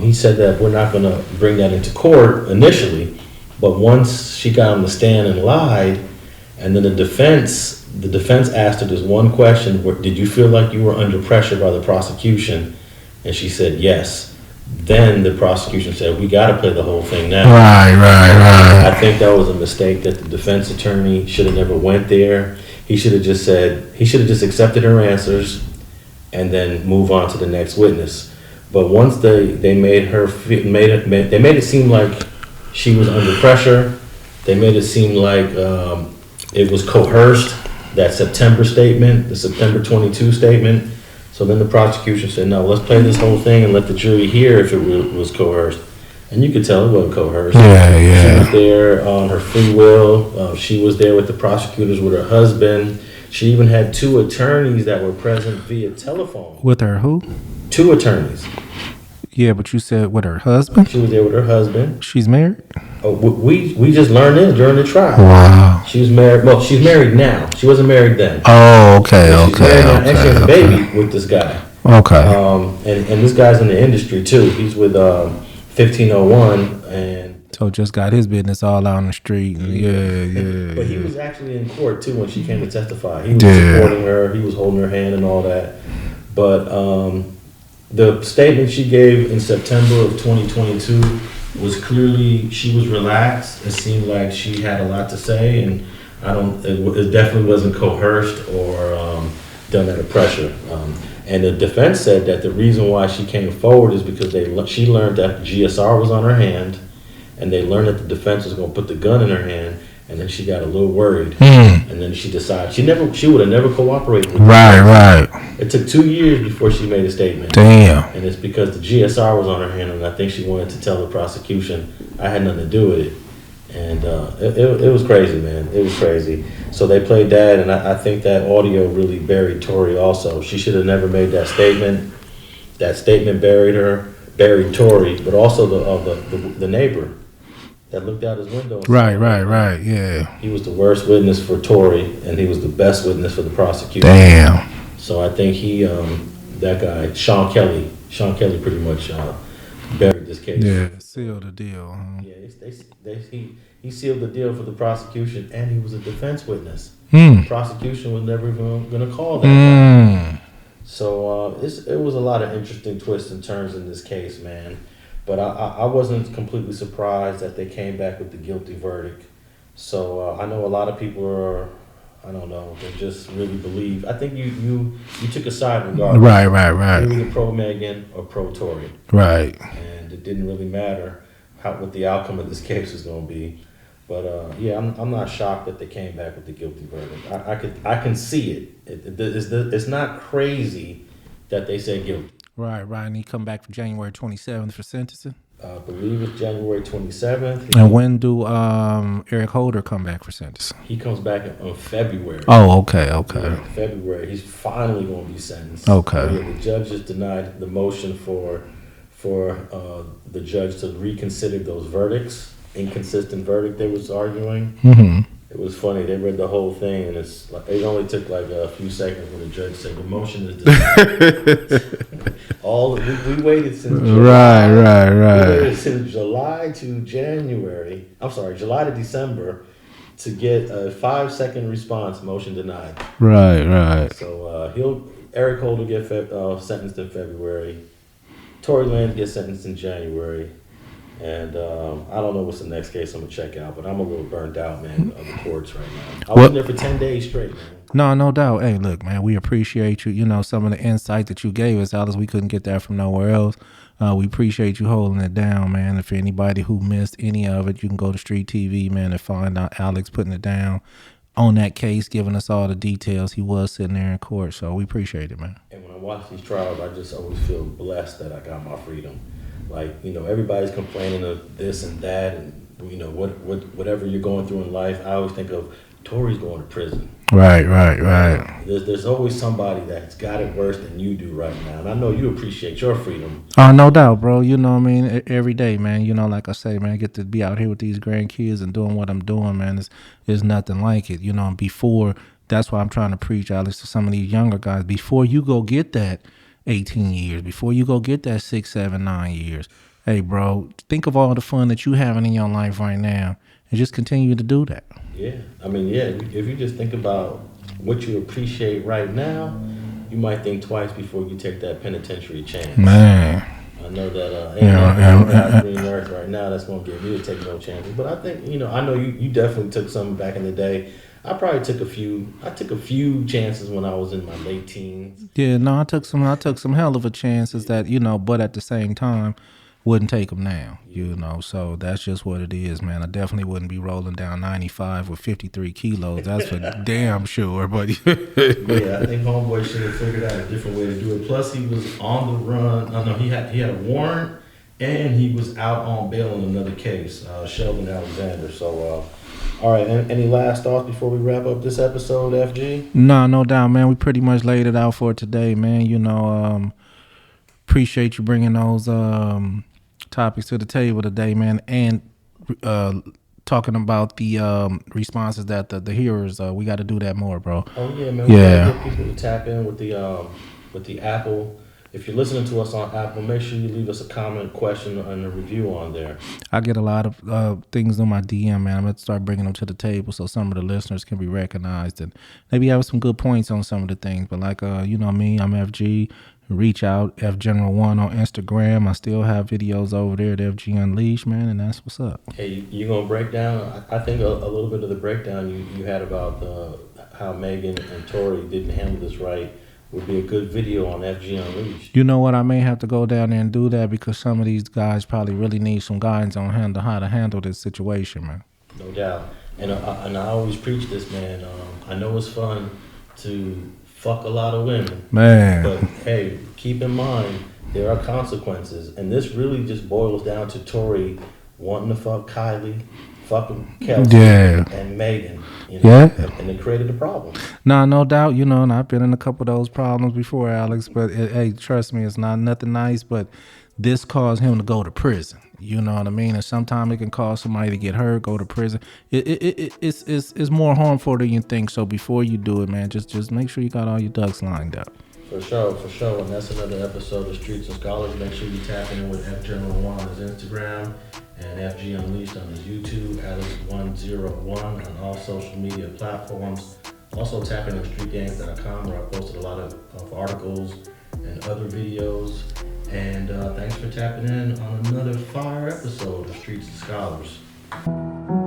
He said that we're not going to bring that into court initially, but once she got on the stand and lied, and then the defense asked her this one question: did you feel like you were under pressure by the prosecution? And she said yes. Then the prosecution said, we got to play the whole thing now. Right. I think that was a mistake that the defense attorney should have never went there. He should have just accepted her answers and then move on to the next witness. But once they made it seem like she was under pressure. They made it seem like it was coerced, that September statement, the September 22 statement. So then the prosecution said, no, let's play this whole thing and let the jury hear if it was coerced. And you could tell it wasn't coerced. Yeah, yeah. She was there on her free will. She was there with the prosecutors with her husband. She even had 2 attorneys that were present via telephone. With her who? 2 attorneys. Yeah, but you said with her husband? She was there with her husband. She's married? Oh, we just learned it during the trial. Wow. She was married. Well, she's married now. She wasn't married then. Oh, okay, She's married now, and she has a okay. baby with this guy. Okay. And this guy's in the industry too. He's with 1501 and. So just got his business all out on the street. Yeah. But he was actually in court too when she came to testify. He was supporting her. He was holding her hand and all that. But the statement she gave in September of 2022 was clearly she was relaxed. It seemed like she had a lot to say, and it definitely wasn't coerced or done under pressure. And the defense said that the reason why she came forward is because she learned that GSR was on her hand, and they learned that the defense was going to put the gun in her hand, and then she got a little worried, and then she decided she would have never cooperated with Right. It took 2 years before she made a statement. Damn. And it's because the GSR was on her hand, and I think she wanted to tell the prosecution I had nothing to do with it. And it was crazy, man. It was crazy. So they played that, and I think that audio really buried Tory also. She should have never made that statement. That statement buried Tory, but also the neighbor that looked out his window. Right, yeah. He was the worst witness for Tory, and he was the best witness for the prosecution. Damn. So I think that guy, Sean Kelly pretty much buried this case. Yeah, sealed the deal. Huh? Yeah, he sealed the deal for the prosecution, and he was a defense witness. The prosecution was never even going to call that guy. So it was a lot of interesting twists and turns in this case, man. But I wasn't completely surprised that they came back with the guilty verdict. So I know a lot of people are, I don't know, they just really believe. I think you took a side regardless. Right. You were either pro Megan or pro Tory. Right. And it didn't really matter what the outcome of this case was going to be. But yeah, I'm not shocked that they came back with the guilty verdict. I can see it. It's not crazy that they said guilty. Right. And he come back for January 27th for sentencing. I believe it's January 27th. And when do Eric Holder come back for sentencing? He comes back in February. Oh, okay. Yeah, February. He's finally going to be sentenced. Okay. Yeah, the judge just denied the motion for the judge to reconsider those verdicts. Inconsistent verdict they was arguing. It was funny. They read the whole thing, and it only took like a few seconds when the judge said the motion is denied. We waited since July. Right. We waited since July to January. I'm sorry, July to December to get a 5-second response. Motion denied. Right. So Eric Holder get sentenced in February. Tory Lanez gets sentenced in January. And I don't know what's the next case I'm going to check out, but I'm a little burnt out, man, of the courts right now. I was there for 10 days straight, man. No doubt. Hey, look, man, we appreciate you. You know, some of the insight that you gave us, Alex, we couldn't get that from nowhere else. We appreciate you holding it down, man. If anybody who missed any of it, you can go to Street TV, man, and find out Alex putting it down on that case, giving us all the details. He was sitting there in court, so we appreciate it, man. And when I watch these trials, I just always feel blessed that I got my freedom. Like, you know, everybody's complaining of this and that, and you know whatever you're going through in life. I always think of Tory's going to prison. Right. There's always somebody that's got it worse than you do right now, and I know you appreciate your freedom. No doubt, bro. You know what I mean? Every day, man. You know, like I say, man, I get to be out here with these grandkids and doing what I'm doing, man. It's nothing like it. You know, and before, that's why I'm trying to preach, Alex, to some of these younger guys. Before you go get that 18 years, before you go get that 6, 7, 9 years, hey, bro, think of all the fun that you having in your life right now and just continue to do that. Yeah. I mean, yeah, if you just think about what you appreciate right now, you might think twice before you take that penitentiary chance. Man. I know that green earth right now that's going to get me to take no chances. But I think, you know, I know you definitely took some back in the day. I probably took a few chances when I was in my late teens. Yeah, no, I took some hell of a chances that, you know, but at the same time, wouldn't take them now, you know. So that's just what it is, man. I definitely wouldn't be rolling down 95 with 53 kilos. That's for damn sure. But Yeah, I think homeboy should have figured out a different way to do it. Plus, he was on the run. No, he had a warrant, and he was out on bail in another case, Sheldon Alexander. So, all right. Any last thoughts before we wrap up this episode, FG? no, no doubt, man. We pretty much laid it out for today, man. You know, appreciate you bringing those topics to the table today, man, and talking about the responses that the hearers. We got to do that more, bro. Oh yeah, man. We gotta get people to tap in with the Apple. If you're listening to us on Apple, make sure you leave us a comment, question, and a review on there. I get a lot of things on my DM, man. I'm going to start bringing them to the table so some of the listeners can be recognized and maybe have some good points on some of the things. But like, you know me, I'm FG. Reach out, FGeneral1 on Instagram. I still have videos over there at FG Unleashed, man, and that's what's up. Hey, you gonna break down? I think a little bit of the breakdown you had about how Megan and Tory didn't handle this right would be a good video on FG Unleashed. You know what? I may have to go down there and do that because some of these guys probably really need some guidance on how to handle this situation, man. No doubt. And I always preach this, man. I know it's fun to fuck a lot of women, man. But hey, keep in mind there are consequences, and this really just boils down to Tory wanting to fuck Kylie, fucking Kelsey, and Megan. You know, and it created a problem. Nah, no doubt. You know, and I've been in a couple of those problems before, Alex. But hey, trust me, it's not nothing nice. But this caused him to go to prison. You know what I mean? And sometimes it can cause somebody to get hurt, go to prison. It's more harmful than you think. So before you do it, man, just make sure you got all your ducks lined up. For sure. And that's another episode of Streets and Scholars. Make sure you tapping in with FGeneral1 on his Instagram and FG Unleashed on his YouTube, Alex101 on all social media platforms. Also tapping on streetgangs.com where I posted a lot of articles and other videos. And thanks for tapping in on another fire episode of Streets and Scholars.